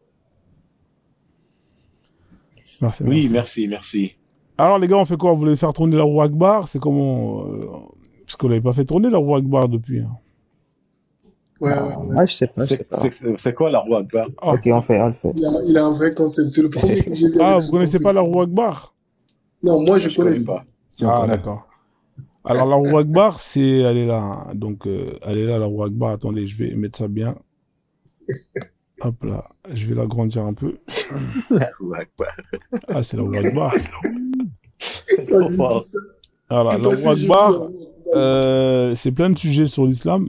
Merci. Oui, merci. Alors les gars, on fait quoi? Vous voulez faire tourner la roue Akbar? C'est comment parce qu'on n'avait pas fait tourner la roue Akbar depuis. Hein. Ouais. Ah, je sais pas. C'est quoi la roue Akbar? Ok, on le fait. Il a un vrai concept. C'est le premier que j'ai vu. Ah, vous connaissez pas la roue Akbar? Non, moi je connais pas. Ah, d'accord. Alors la roue Akbar, elle est là. Hein. Donc elle est là la roue Akbar. Attendez, je vais mettre ça bien. Hop là, je vais l'agrandir un peu. La roue Akbar. Ah, c'est la roue Akbar. Voilà, la roue Akbar, c'est plein de sujets sur l'islam.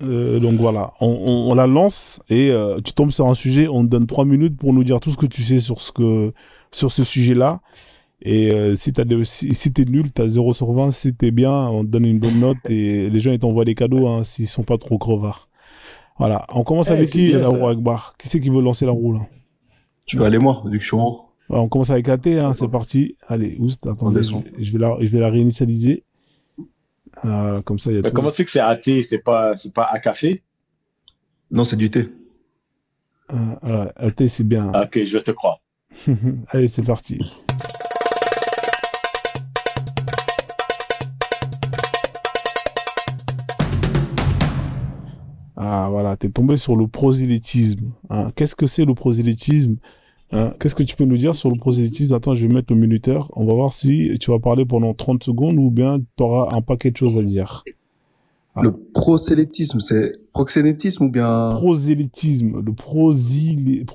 Donc voilà, on la lance et tu tombes sur un sujet, on te donne 3 minutes pour nous dire tout ce que tu sais sur ce sujet-là. Et si t'es nul, t'as 0 sur 20. Si t'es bien, on te donne une bonne note et les gens ils t'envoient des cadeaux hein, s'ils sont pas trop crevards. Voilà, on commence avec qui la roue Akbar? Qui c'est qui veut lancer la roue là? Tu veux aller moi, vu que je suis en haut. On commence avec AT, hein, c'est parti. Allez, Oust, attendez, je vais la réinitialiser. Comme ça, il y a tout. Comment c'est que c'est AT? C'est pas à café? Non, c'est du thé. AT, c'est bien. Ah, ok, je te crois. Allez, c'est parti. Ah, voilà, t'es tombé sur le prosélytisme. Hein. Qu'est-ce que c'est le prosélytisme? Hein, qu'est-ce que tu peux nous dire sur le prosélytisme? Attends, je vais mettre le minuteur. On va voir si tu vas parler pendant 30 secondes ou bien tu auras un paquet de choses à dire. Ah. Le prosélytisme, c'est proxénétisme ou bien... Prosélytisme,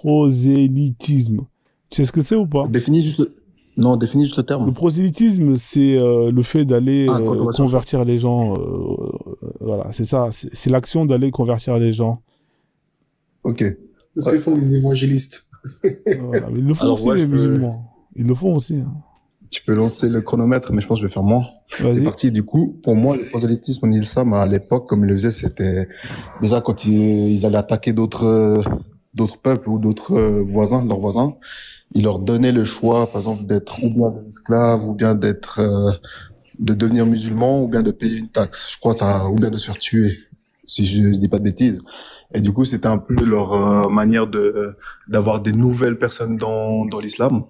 prosélytisme. Tu sais ce que c'est ou pas? Définis juste le terme. Le prosélytisme, c'est le fait d'aller convertir les gens. Voilà, c'est ça. C'est l'action d'aller convertir les gens. Ok. C'est ce que font les évangélistes. Voilà. Ils le font aussi, les musulmans. Ils le font aussi. Hein. Tu peux lancer le chronomètre, mais je pense que je vais faire moins. C'est parti. Du coup, pour moi, le prosélytisme en islam, à l'époque, comme ils le faisaient, c'était déjà quand ils allaient attaquer d'autres peuples ou d'autres leurs voisins, ils leur donnaient le choix, par exemple, d'être ou bien esclave, ou bien de devenir musulman, ou bien de payer une taxe. Je crois ça, ou bien de se faire tuer, si je dis pas de bêtises. Et du coup, c'était un peu leur manière d'avoir des nouvelles personnes dans l'islam.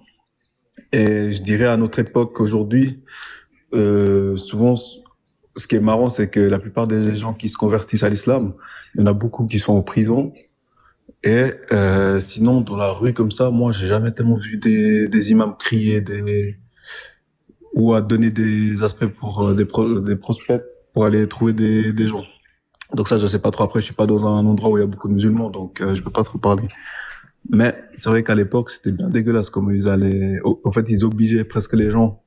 Et je dirais à notre époque aujourd'hui, souvent, ce qui est marrant, c'est que la plupart des gens qui se convertissent à l'islam, il y en a beaucoup qui se font en prison. Et sinon, dans la rue comme ça, moi, j'ai jamais tellement vu des imams crier ou à donner des aspects pour des prospects pour aller trouver des gens. Donc ça, je sais pas trop. Après, je suis pas dans un endroit où il y a beaucoup de musulmans, donc je peux pas trop parler. Mais c'est vrai qu'à l'époque, c'était bien dégueulasse comme ils allaient. En fait, ils obligeaient presque les gens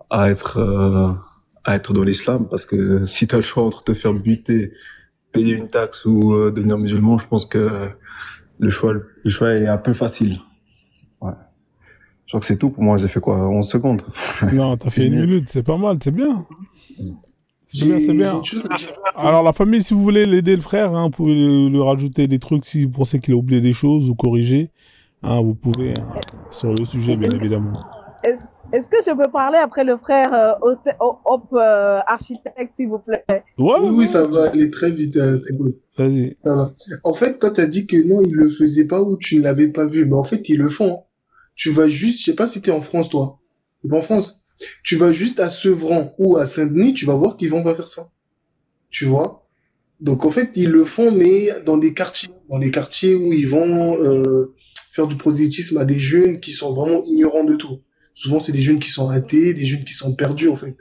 à être dans l'islam, parce que si tu as le choix entre te faire buter, payer une taxe ou devenir musulman, je pense que le choix est un peu facile. Ouais. Je crois que c'est tout pour moi. J'ai fait quoi, 11 secondes? Non, t'as fait 1 minute. C'est pas mal, c'est bien. C'est bien. Alors la famille, si vous voulez l'aider le frère, hein, vous pouvez lui rajouter des trucs si vous pensez qu'il a oublié des choses ou corriger. Hein, vous pouvez sur le sujet, bien évidemment. Est-ce que je peux parler après le frère architecte, s'il vous plaît? Oui, ça va aller très vite. Vas-y. Ça va. En fait, quand tu as dit que non, ils le faisaient pas ou tu ne l'avais pas vu, mais en fait, ils le font. Tu vas juste, je sais pas si tu es en France, toi. Tu es en France? Tu vas juste à Sevran ou à Saint-Denis, tu vas voir qu'ils vont pas faire ça. Tu vois? Donc, en fait, ils le font, mais dans des quartiers où ils vont faire du prosélytisme à des jeunes qui sont vraiment ignorants de tout. Souvent, c'est des jeunes qui sont athées, des jeunes qui sont perdus, en fait.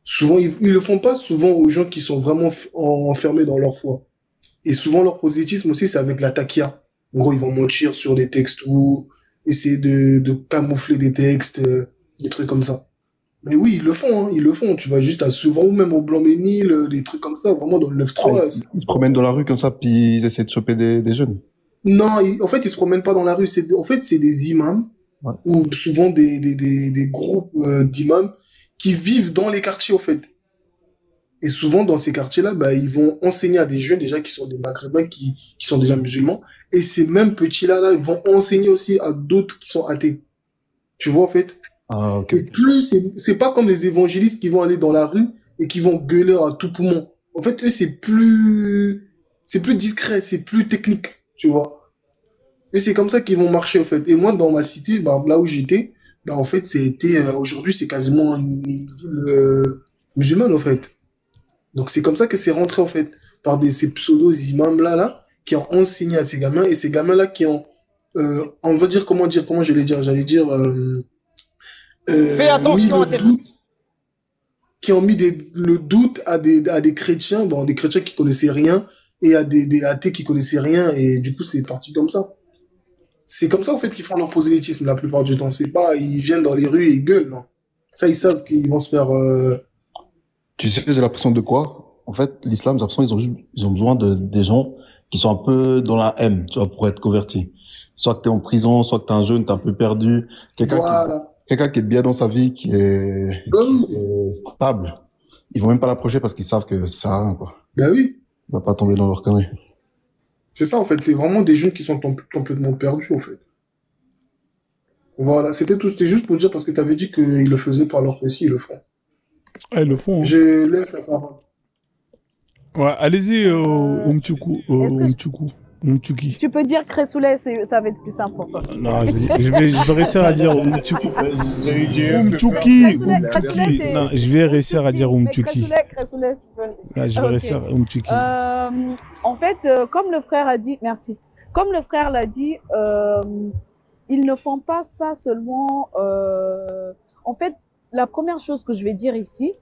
Souvent, ils le font pas souvent aux gens qui sont vraiment enfermés dans leur foi. Et souvent, leur prosélytisme aussi, c'est avec la takia. En gros, ils vont mentir sur des textes ou essayer de camoufler des textes, des trucs comme ça. Mais oui, ils le font, hein, ils le font. Tu vas juste à souvent, ou même au Blanc-Ménil, des trucs comme ça, vraiment dans le 9-3. Ils se promènent dans la rue comme ça, puis ils essaient de choper des jeunes. Non, en fait, ils se promènent pas dans la rue. En fait, c'est des imams, Ouais. ou souvent des groupes d'imams qui vivent dans les quartiers, en fait. Et souvent, dans ces quartiers-là, bah, ils vont enseigner à des jeunes déjà qui sont des maghrébins, qui sont déjà musulmans. Et ces mêmes petits-là, ils vont enseigner aussi à d'autres qui sont athées. Tu vois, en fait. Ah, ok. Et plus, c'est pas comme les évangélistes qui vont aller dans la rue et qui vont gueuler à tout poumon. En fait, eux, c'est plus discret, c'est plus technique, tu vois. Et c'est comme ça qu'ils vont marcher, en fait. Et moi, dans ma cité, bah, là où j'étais, bah, en fait, aujourd'hui, c'est quasiment une ville musulmane, en fait. Donc, c'est comme ça que c'est rentré, en fait, par ces pseudo-imams-là, qui ont enseigné à ces gamins, et ces gamins-là qui ont, on va dire, comment je vais dire, j'allais dire, Fais attention à tes... qui ont mis le doute à des chrétiens, bon, des chrétiens qui connaissaient rien, et à des athées qui connaissaient rien, et du coup, c'est parti comme ça. C'est comme ça, en fait, qu'ils font leur prosélytisme la plupart du temps. C'est pas, ils viennent dans les rues et ils gueulent, non. Ça, ils savent qu'ils vont se faire, Tu sais, j'ai l'impression de quoi? En fait, l'islam, j'ai l'impression ils ont besoin des gens qui sont un peu dans la haine, tu vois, pour être convertis. Soit que t'es en prison, soit que t'es un jeune, t'es un peu perdu. Quelqu'un qui est bien dans sa vie, qui est stable. Ils vont même pas l'approcher parce qu'ils savent que ça sert à rien, quoi. bah oui. Il va pas tomber dans leur connerie. C'est ça, en fait. C'est vraiment des jeunes qui sont complètement perdus, en fait. Voilà. C'était tout. C'était juste pour dire parce que t'avais dit qu'ils le faisaient pas alors que si, ils le font. Ah, ils le font. Hein. Je laisse la parole. Ouais, allez-y, Umtchuki. Tu peux dire Kressoulet, ça va être plus simple pour toi. Non, je vais réussir à dire Umtchuki. Non, je vais réussir à dire Umtchuki. Kressoulet. Je vais réussir à Umtchuki. En fait, comme le frère a dit, merci. Comme le frère l'a dit, ils ne font pas ça seulement. En fait, la première chose que je vais dire ici,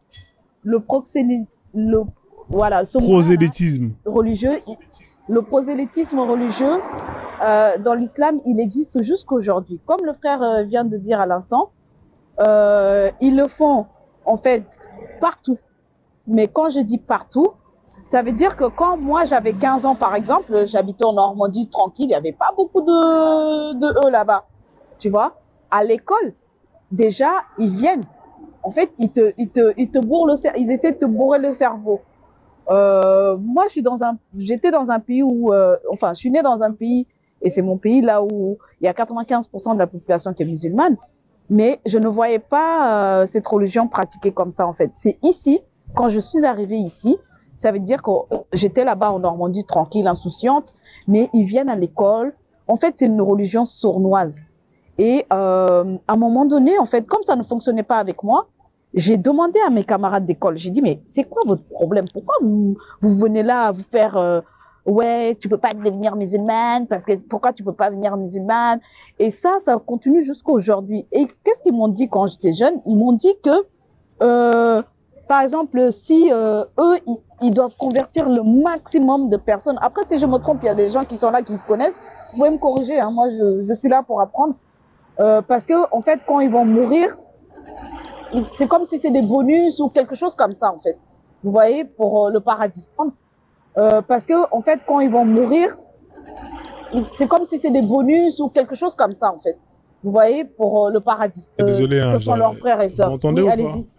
prosélytisme religieux. Le prosélytisme religieux dans l'islam, il existe jusqu'aujourd'hui. Comme le frère vient de dire à l'instant, ils le font en fait partout. Mais quand je dis partout, ça veut dire que quand moi j'avais 15 ans par exemple, j'habitais en Normandie tranquille, il n'y avait pas beaucoup de eux là-bas. Tu vois, à l'école, déjà, ils viennent. En fait, ils te bourrent ils essaient de te bourrer le cerveau. Moi, j'étais dans un pays où, je suis née dans un pays, et c'est mon pays là où il y a 95% de la population qui est musulmane, mais je ne voyais pas cette religion pratiquée comme ça, en fait. C'est ici, quand je suis arrivée ici, ça veut dire que j'étais là-bas en Normandie, tranquille, insouciante, mais ils viennent à l'école. En fait, c'est une religion sournoise. Et à un moment donné, en fait, comme ça ne fonctionnait pas avec moi, j'ai demandé à mes camarades d'école, j'ai dit, mais c'est quoi votre problème? Pourquoi vous venez là à vous faire, ouais, tu peux pas devenir musulmane, pourquoi tu peux pas devenir musulmane? Et ça continue jusqu'à aujourd'hui. Et qu'est-ce qu'ils m'ont dit quand j'étais jeune? Ils m'ont dit que, par exemple, si eux, ils doivent convertir le maximum de personnes. Après, si je me trompe, il y a des gens qui sont là, qui se connaissent. Vous pouvez me corriger, hein, moi, je suis là pour apprendre. Parce que, en fait, quand ils vont mourir, c'est comme si c'est des bonus ou quelque chose comme ça, en fait. Vous voyez, pour le paradis. Parce que, en fait, quand ils vont mourir, c'est comme si c'est des bonus ou quelque chose comme ça, en fait. Vous voyez, pour le paradis. Désolé, hein, ce sont leurs frères et sœurs. Vous m'entendez oui, ou allez-y. pas?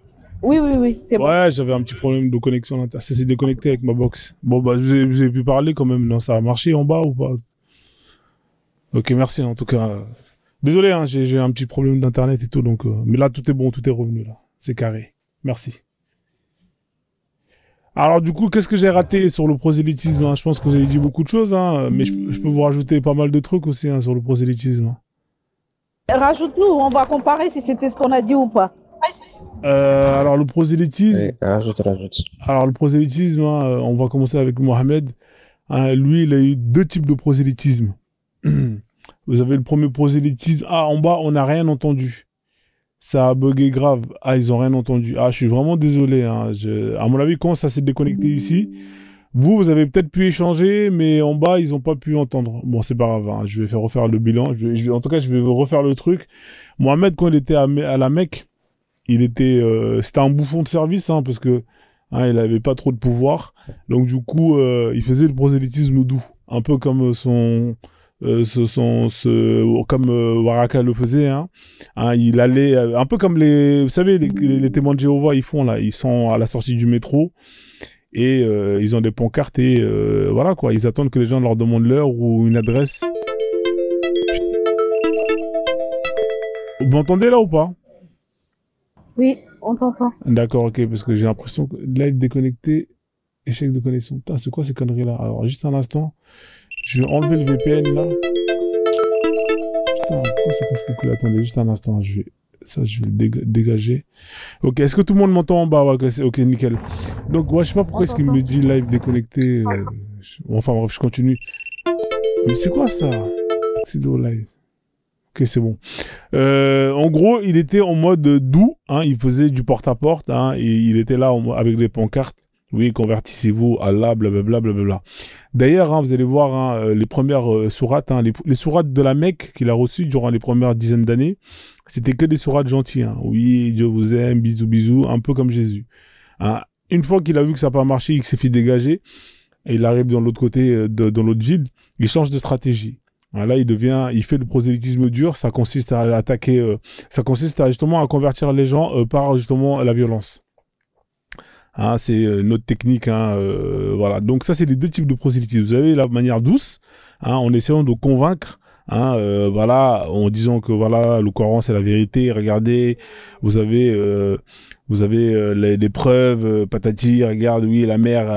Oui, c'est bon. Ouais, j'avais un petit problème de connexion là. Ça s'est déconnecté avec ma box. Bon, bah, vous avez pu parler quand même. Non, ça a marché en bas ou pas? Ok, merci en tout cas. Désolé, hein, j'ai un petit problème d'internet et tout, donc. Mais là, tout est bon, tout est revenu là. C'est carré. Merci. Alors du coup, qu'est-ce que j'ai raté sur le prosélytisme, hein? Je pense que vous avez dit beaucoup de choses, hein, mais je peux vous rajouter pas mal de trucs aussi, hein, sur le prosélytisme. Rajoute-nous, on va comparer si c'était ce qu'on a dit ou pas. Alors le prosélytisme. Rajoute. Alors le prosélytisme, hein, on va commencer avec Mohamed. Lui, il a eu deux types de prosélytisme. Vous avez le premier prosélytisme. Ah, en bas, on n'a rien entendu. Ça a bugué grave. Ah, ils ont rien entendu. Ah, je suis vraiment désolé. Hein. À mon avis, quand ça s'est déconnecté ici, vous avez peut-être pu échanger, mais en bas, ils n'ont pas pu entendre. Bon, c'est pas grave. Hein. Je vais faire refaire le bilan. En tout cas, je vais refaire le truc. Mohamed, quand il était à la Mecque, c'était un bouffon de service, hein, parce que hein, il avait pas trop de pouvoir. Donc du coup, il faisait le prosélytisme doux, un peu comme comme Waraka le faisait. Hein. Hein, il allait un peu comme vous savez, les témoins de Jéhovah, ils font là, ils sont à la sortie du métro et ils ont des pancartes et voilà quoi, ils attendent que les gens leur demandent l'heure ou une adresse. Vous m'entendez là ou pas? Oui, on t'entend. D'accord, ok, parce que j'ai l'impression que live déconnecté, échec de connexion. Putain, c'est quoi ces conneries-là? Alors, juste un instant, je vais enlever le VPN là. Putain, pourquoi ça casse les couilles? Attendez, juste un instant, je vais le dégager. Ok, est-ce que tout le monde m'entend en bas? Ouais, ok, nickel. Donc, ouais, je sais pas pourquoi est-ce qu'il me dit live déconnecté. Enfin, bref, je continue. Mais c'est quoi ça? C'est de live. Ok, c'est bon. En gros, il était en mode doux, hein, il faisait du porte-à-porte, hein, et il était là avec des pancartes. Oui, convertissez-vous, Allah, blablabla, blablabla. D'ailleurs, hein, vous allez voir hein, les premières sourates, hein, les sourates de la Mecque qu'il a reçues durant les premières dizaines d'années, c'était que des sourates gentilles. Hein. Oui, Dieu vous aime, bisous, bisous, un peu comme Jésus. Hein. Une fois qu'il a vu que ça n'a pas marché, il s'est fait dégager, et il arrive dans l'autre côté, dans l'autre ville, il change de stratégie. Là, il fait le prosélytisme dur. Ça consiste à attaquer, ça consiste à justement à convertir les gens par justement la violence. Hein, c'est notre technique. Hein, voilà. Donc ça, c'est les deux types de prosélytisme. Vous avez la manière douce, hein, en essayant de convaincre. Hein, voilà, en disant que voilà, le Coran c'est la vérité. Regardez, vous avez les preuves, patati. Regarde, oui, la mer,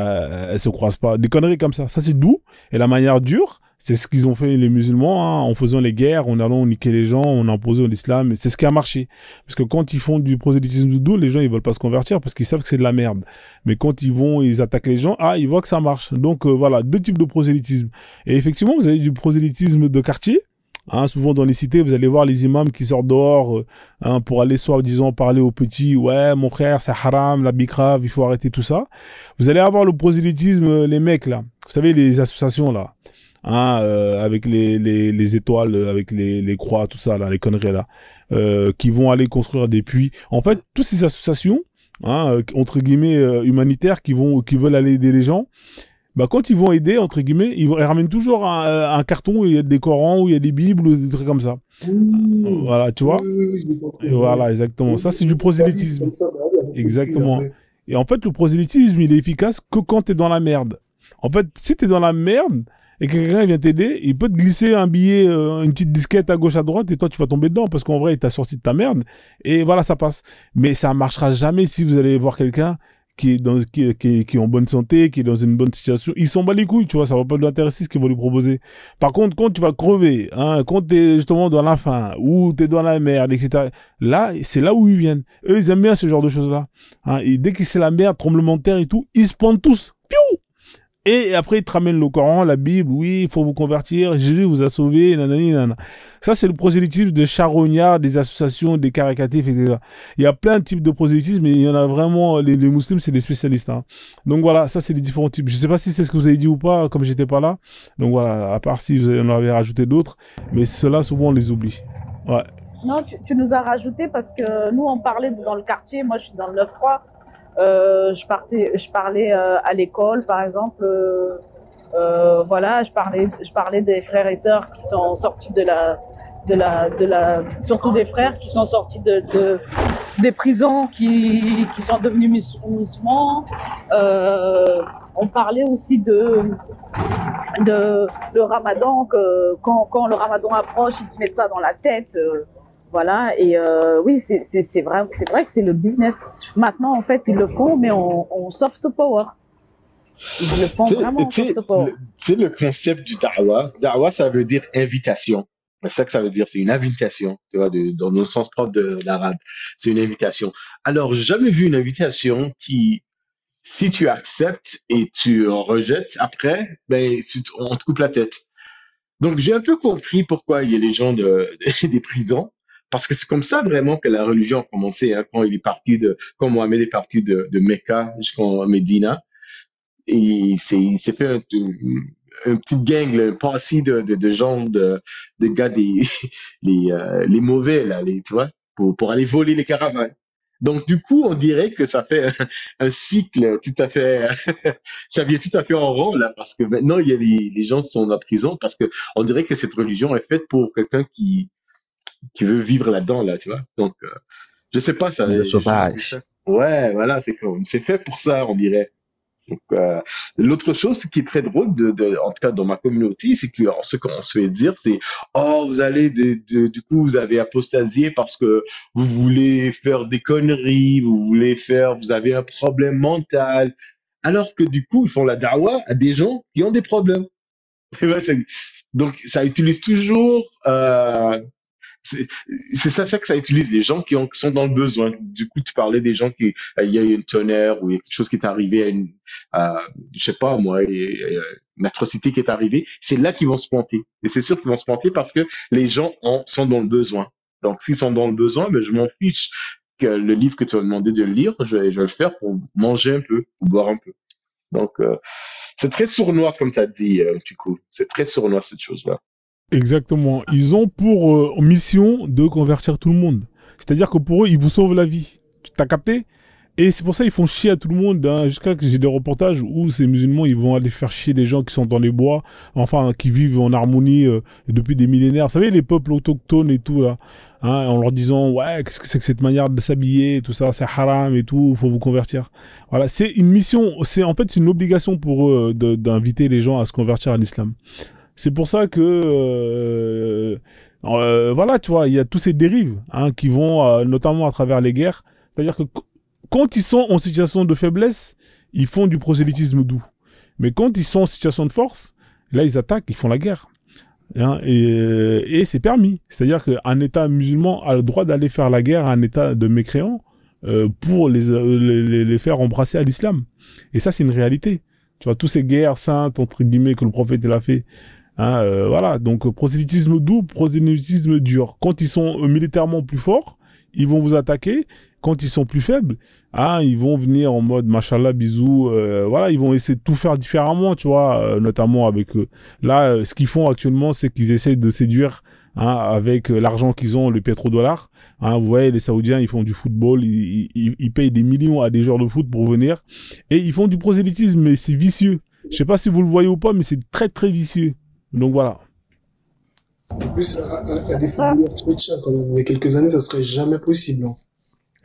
elle se croise pas. Des conneries comme ça. Ça c'est doux. Et la manière dure. C'est ce qu'ils ont fait les musulmans, hein, en faisant les guerres, en allant niquer les gens, en imposant l'islam. C'est ce qui a marché. Parce que quand ils font du prosélytisme doux, les gens ils veulent pas se convertir parce qu'ils savent que c'est de la merde. Mais quand ils attaquent les gens, ils voient que ça marche. Donc voilà, deux types de prosélytisme. Et effectivement, vous avez du prosélytisme de quartier. Hein, souvent dans les cités, vous allez voir les imams qui sortent dehors hein, pour aller soi-disant parler aux petits. Ouais, mon frère, c'est haram, la bicrave, il faut arrêter tout ça. Vous allez avoir le prosélytisme, les mecs là. Vous savez, les associations là. Hein, avec les étoiles, avec les croix, tout ça, là, les conneries là, qui vont aller construire des puits. En fait, toutes ces associations, hein, entre guillemets, humanitaires, qui veulent aller aider les gens, bah, quand ils vont aider, entre guillemets, ils ramènent toujours un carton où il y a des Corans, où il y a des Bibles, ou des trucs comme ça. Voilà, tu vois? Et voilà, exactement. Ça, c'est du prosélytisme. Exactement. Et en fait, le prosélytisme, il est efficace que quand t'es dans la merde. En fait, si t'es dans la merde, et que quelqu'un vient t'aider, il peut te glisser un billet, une petite disquette à gauche à droite et toi tu vas tomber dedans parce qu'en vrai il t'a sorti de ta merde et voilà ça passe. Mais ça marchera jamais si vous allez voir quelqu'un qui est en bonne santé, qui est dans une bonne situation. Il s'en bat les couilles, tu vois, ça va pas lui intéresser ce qu'ils vont lui proposer. Par contre, quand tu vas crever, hein, quand t'es justement dans la faim ou t'es dans la merde, etc. Là, c'est là où ils viennent. Eux, ils aiment bien ce genre de choses-là. Hein, et dès que c'est la merde, tremblement de terre et tout, ils se pendent tous. Piou! Et après, ils te ramènent le Coran, la Bible, oui, il faut vous convertir, Jésus vous a sauvé, nanani, nanana. Ça, c'est le prosélytisme de charognards, des associations, des caricatifs, etc. Il y a plein de types de prosélytisme, mais il y en a vraiment, les musulmans, c'est des spécialistes. Hein. Donc voilà, ça, c'est les différents types. Je sais pas si c'est ce que vous avez dit ou pas, comme j'étais pas là. Donc voilà, à part si vous en avez rajouté d'autres, mais ceux-là, souvent, on les oublie. Ouais. Non, tu nous as rajouté parce que nous, on parlait dans le quartier, moi, je suis dans le 9-3. Je parlais à l'école, par exemple. Voilà, je parlais des frères et sœurs qui sont sortis surtout des frères qui sont sortis des prisons, qui sont devenus musulmans. On parlait aussi de le Ramadan, que quand le Ramadan approche, ils te mettent ça dans la tête. Voilà, et oui, c'est vrai que c'est le business. Maintenant, en fait, ils le font, mais en soft power. Ils le font vraiment en soft power. C'est le concept du da'wah. Da'wah, ça veut dire invitation. C'est ça que ça veut dire, c'est une invitation, tu vois, dans le sens propre de l'arabe. C'est une invitation. Alors, j'ai jamais vu une invitation qui, si tu acceptes et tu en rejettes, après, ben, on te coupe la tête. Donc, j'ai un peu compris pourquoi il y a les gens des prisons, parce que c'est comme ça vraiment que la religion a commencé, hein, quand Mohamed est parti de Mecca jusqu'en Médina. Et il s'est fait un petit gang, un posse de gens, de gars, les mauvais, là, tu vois, pour aller voler les caravanes. Donc, du coup, on dirait que ça fait un cycle tout à fait, ça vient tout à fait en rond, là, parce que maintenant, il y a les gens qui sont en prison, parce que on dirait que cette religion est faite pour quelqu'un qui veut vivre là-dedans, là, tu vois. Donc, je sais pas, ça. Le sauvage. Ouais, voilà, c'est fait pour ça, on dirait. Donc, l'autre chose qui est très drôle, en tout cas dans ma communauté, c'est que ce qu'on se fait dire, c'est oh, vous allez du coup vous avez apostasié parce que vous voulez faire des conneries, vous avez un problème mental, alors que du coup ils font la dawa à des gens qui ont des problèmes. Tu vois, donc ça utilise toujours c'est ça que ça utilise, les gens qui sont dans le besoin. Du coup, tu parlais des gens il y a eu une tonnerre ou il y a quelque chose qui est arrivé je sais pas moi, une atrocité qui est arrivée. C'est là qu'ils vont se planter. Et c'est sûr qu'ils vont se planter parce que les gens sont dans le besoin. Donc, s'ils sont dans le besoin, ben, je m'en fiche que le livre que tu vas me demander de le lire, je vais le faire pour manger un peu, pour boire un peu. Donc, c'est très sournois, comme tu as dit, du coup. C'est très sournois, cette chose-là. Exactement. Ils ont pour mission de convertir tout le monde. C'est-à-dire que pour eux, ils vous sauvent la vie. Tu t'as capté? Et c'est pour ça qu'ils font chier à tout le monde. Hein. Jusqu'à que j'ai des reportages où ces musulmans, ils vont aller faire chier des gens qui sont dans les bois, enfin, qui vivent en harmonie depuis des millénaires. Vous savez, les peuples autochtones et tout, là, hein, en leur disant, ouais, qu'est-ce que c'est que cette manière de s'habiller, tout ça, c'est haram et tout, il faut vous convertir. Voilà, c'est une mission, en fait, c'est une obligation pour eux d'inviter les gens à se convertir à l'islam. C'est pour ça que, voilà, tu vois, il y a tous ces dérives hein, qui vont, notamment à travers les guerres. C'est-à-dire que quand ils sont en situation de faiblesse, ils font du prosélytisme doux. Mais quand ils sont en situation de force, là, ils attaquent, ils font la guerre. Hein, et c'est permis. C'est-à-dire qu'un État musulman a le droit d'aller faire la guerre à un État de mécréants pour les faire embrasser à l'islam. Et ça, c'est une réalité. Tu vois, tous ces guerres saintes, entre guillemets, que le prophète il a fait. Hein, voilà, donc prosélytisme doux, prosélytisme dur. Quand ils sont militairement plus forts, ils vont vous attaquer. Quand ils sont plus faibles, hein, ils vont venir en mode machallah, bisous. Voilà, ils vont essayer de tout faire différemment, tu vois, notamment avec eux. Là, ce qu'ils font actuellement, c'est qu'ils essaient de séduire hein, avec l'argent qu'ils ont, le pétrodollar. Hein, vous voyez, les Saoudiens, ils font du football, ils payent des millions à des joueurs de foot pour venir. Et ils font du prosélytisme, mais c'est vicieux. Je sais pas si vous le voyez ou pas, mais c'est très, très vicieux. Donc voilà. En plus, à des footballeurs chrétiens, quand même, il y a quelques années, ça serait jamais possible. Hein.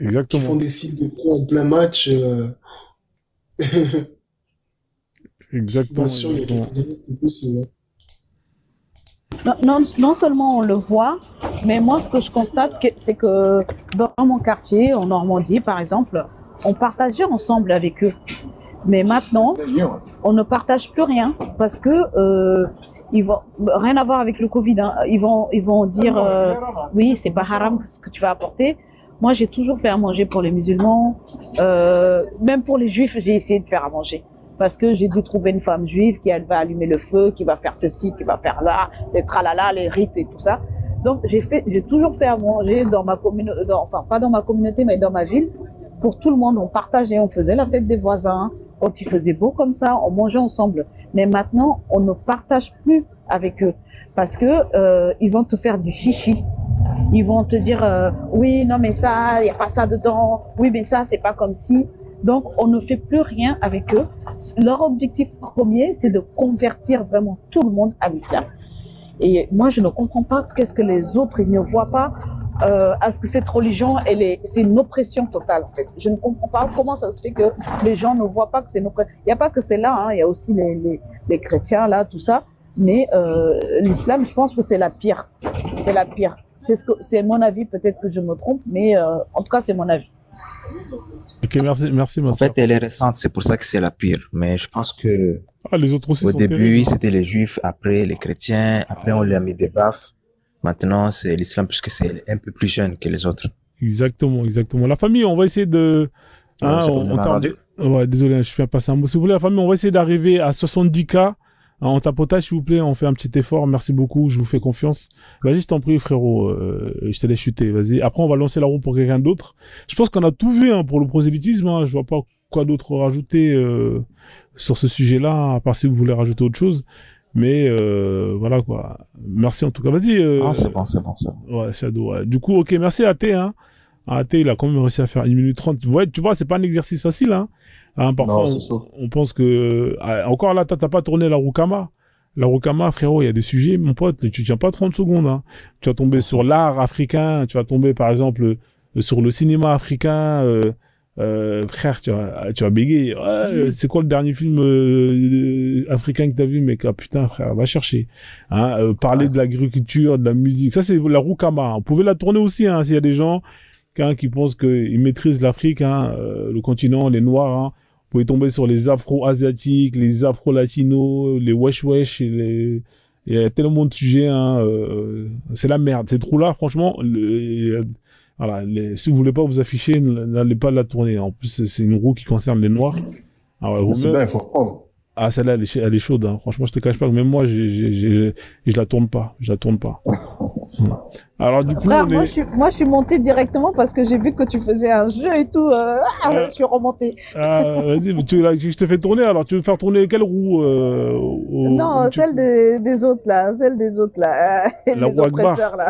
Exactement. Ils font des cycles de croix en plein match. Exactement. Bien sûr, il y a quelques années, c'était possible. Hein. Non seulement on le voit, mais moi, ce que je constate, c'est que dans mon quartier, en Normandie, par exemple, on partageait ensemble avec eux. Mais maintenant, on ne partage plus rien parce que ils vont rien à voir avec le Covid. Hein. Ils vont dire oui, c'est pas haram ce que tu vas apporter. Moi, j'ai toujours fait à manger pour les musulmans, même pour les juifs, j'ai essayé de faire à manger parce que j'ai dû trouver une femme juive qui elle va allumer le feu, qui va faire ceci, qui va faire là, les tralala, les rites et tout ça. Donc j'ai toujours fait à manger dans ma communauté, enfin pas dans ma communauté, mais dans ma ville. Pour tout le monde, on partageait, on faisait la fête des voisins. Quand il faisait beau comme ça, on mangeait ensemble. Mais maintenant, on ne partage plus avec eux parce que ils vont te faire du chichi. Ils vont te dire oui, non mais ça, il y a pas ça dedans. Oui, mais ça, c'est pas comme si. Donc, on ne fait plus rien avec eux. Leur objectif premier, c'est de convertir vraiment tout le monde à l'islam. Et moi, je ne comprends pas qu'est-ce que les autres ils ne voient pas. À ce que cette religion, c'est une oppression totale en fait. Je ne comprends pas comment ça se fait que les gens ne voient pas que c'est une oppression. Il n'y a pas que c'est là, hein. Il y a aussi les chrétiens là, tout ça. Mais l'islam, je pense que c'est la pire. C'est la pire. C'est mon avis, peut-être que je me trompe, mais en tout cas, c'est mon avis. Ok, merci. En fait, elle est récente, c'est pour ça que c'est la pire. Mais je pense que les autres aussi au début, c'était les juifs, après les chrétiens, après on lui a mis des baffes. Maintenant, c'est l'islam puisque c'est un peu plus jeune que les autres. Exactement, exactement. La famille, on va essayer de... Hein, ouais, désolé, je fais passer un mot. Si vous voulez, la famille, on va essayer d'arriver à 70K en tapotage, s'il vous plaît. On fait un petit effort. Merci beaucoup, je vous fais confiance. Vas-y, je t'en prie, frérot. Je te laisse chuter, vas-y. Après, on va lancer la roue pour quelqu'un d'autre. Je pense qu'on a tout vu hein, pour le prosélytisme. Hein. Je vois pas quoi d'autre rajouter sur ce sujet-là, à part si vous voulez rajouter autre chose. Mais voilà quoi. Merci en tout cas. Vas-y. C'est bon. Ouais, Shadow. Ouais. Du coup, ok, merci à T. Hein. T, il a quand même réussi à faire 1 minute 30. Ouais, tu vois, c'est pas un exercice facile. Hein. Parfois, on pense que... encore là, t'as pas tourné la Roukama. La Roukama, frérot, il y a des sujets, mon pote, tu tiens pas 30 secondes. Hein. Tu vas tomber sur l'art africain, tu vas tomber par exemple sur le cinéma africain. Frère, tu vas bégayer. Ouais, c'est quoi le dernier film africain que t'as vu, mec? Ah putain, frère, va chercher. Hein, parler de l'agriculture, de la musique. Ça, c'est la Roukama. Hein. Vous pouvez la tourner aussi, hein, s'il y a des gens qui pensent qu'ils maîtrisent l'Afrique, hein, le continent, les Noirs. Hein. Vous pouvez tomber sur les Afro-Asiatiques, les Afro-Latinos, les Wesh-Wesh, il y a tellement de sujets. Hein, c'est la merde. Ces trous-là, franchement... Voilà, si vous voulez pas vous afficher, n'allez pas la tourner. En plus, c'est une roue qui concerne les Noirs. Alors, c'est bien, il faut reprendre. Ah, celle-là, elle est chaude. Hein. Franchement, je te cache pas que même moi, je la tourne pas. Je la tourne pas. Alors, du coup, frère, moi, je suis monté directement parce que j'ai vu que tu faisais un jeu et tout. Je suis remonté. Vas-y, mais je te fais tourner. Alors, tu veux faire tourner quelle roue Non, celle des autres là. Celle des autres là. La les roue Akbar. oppresseurs là.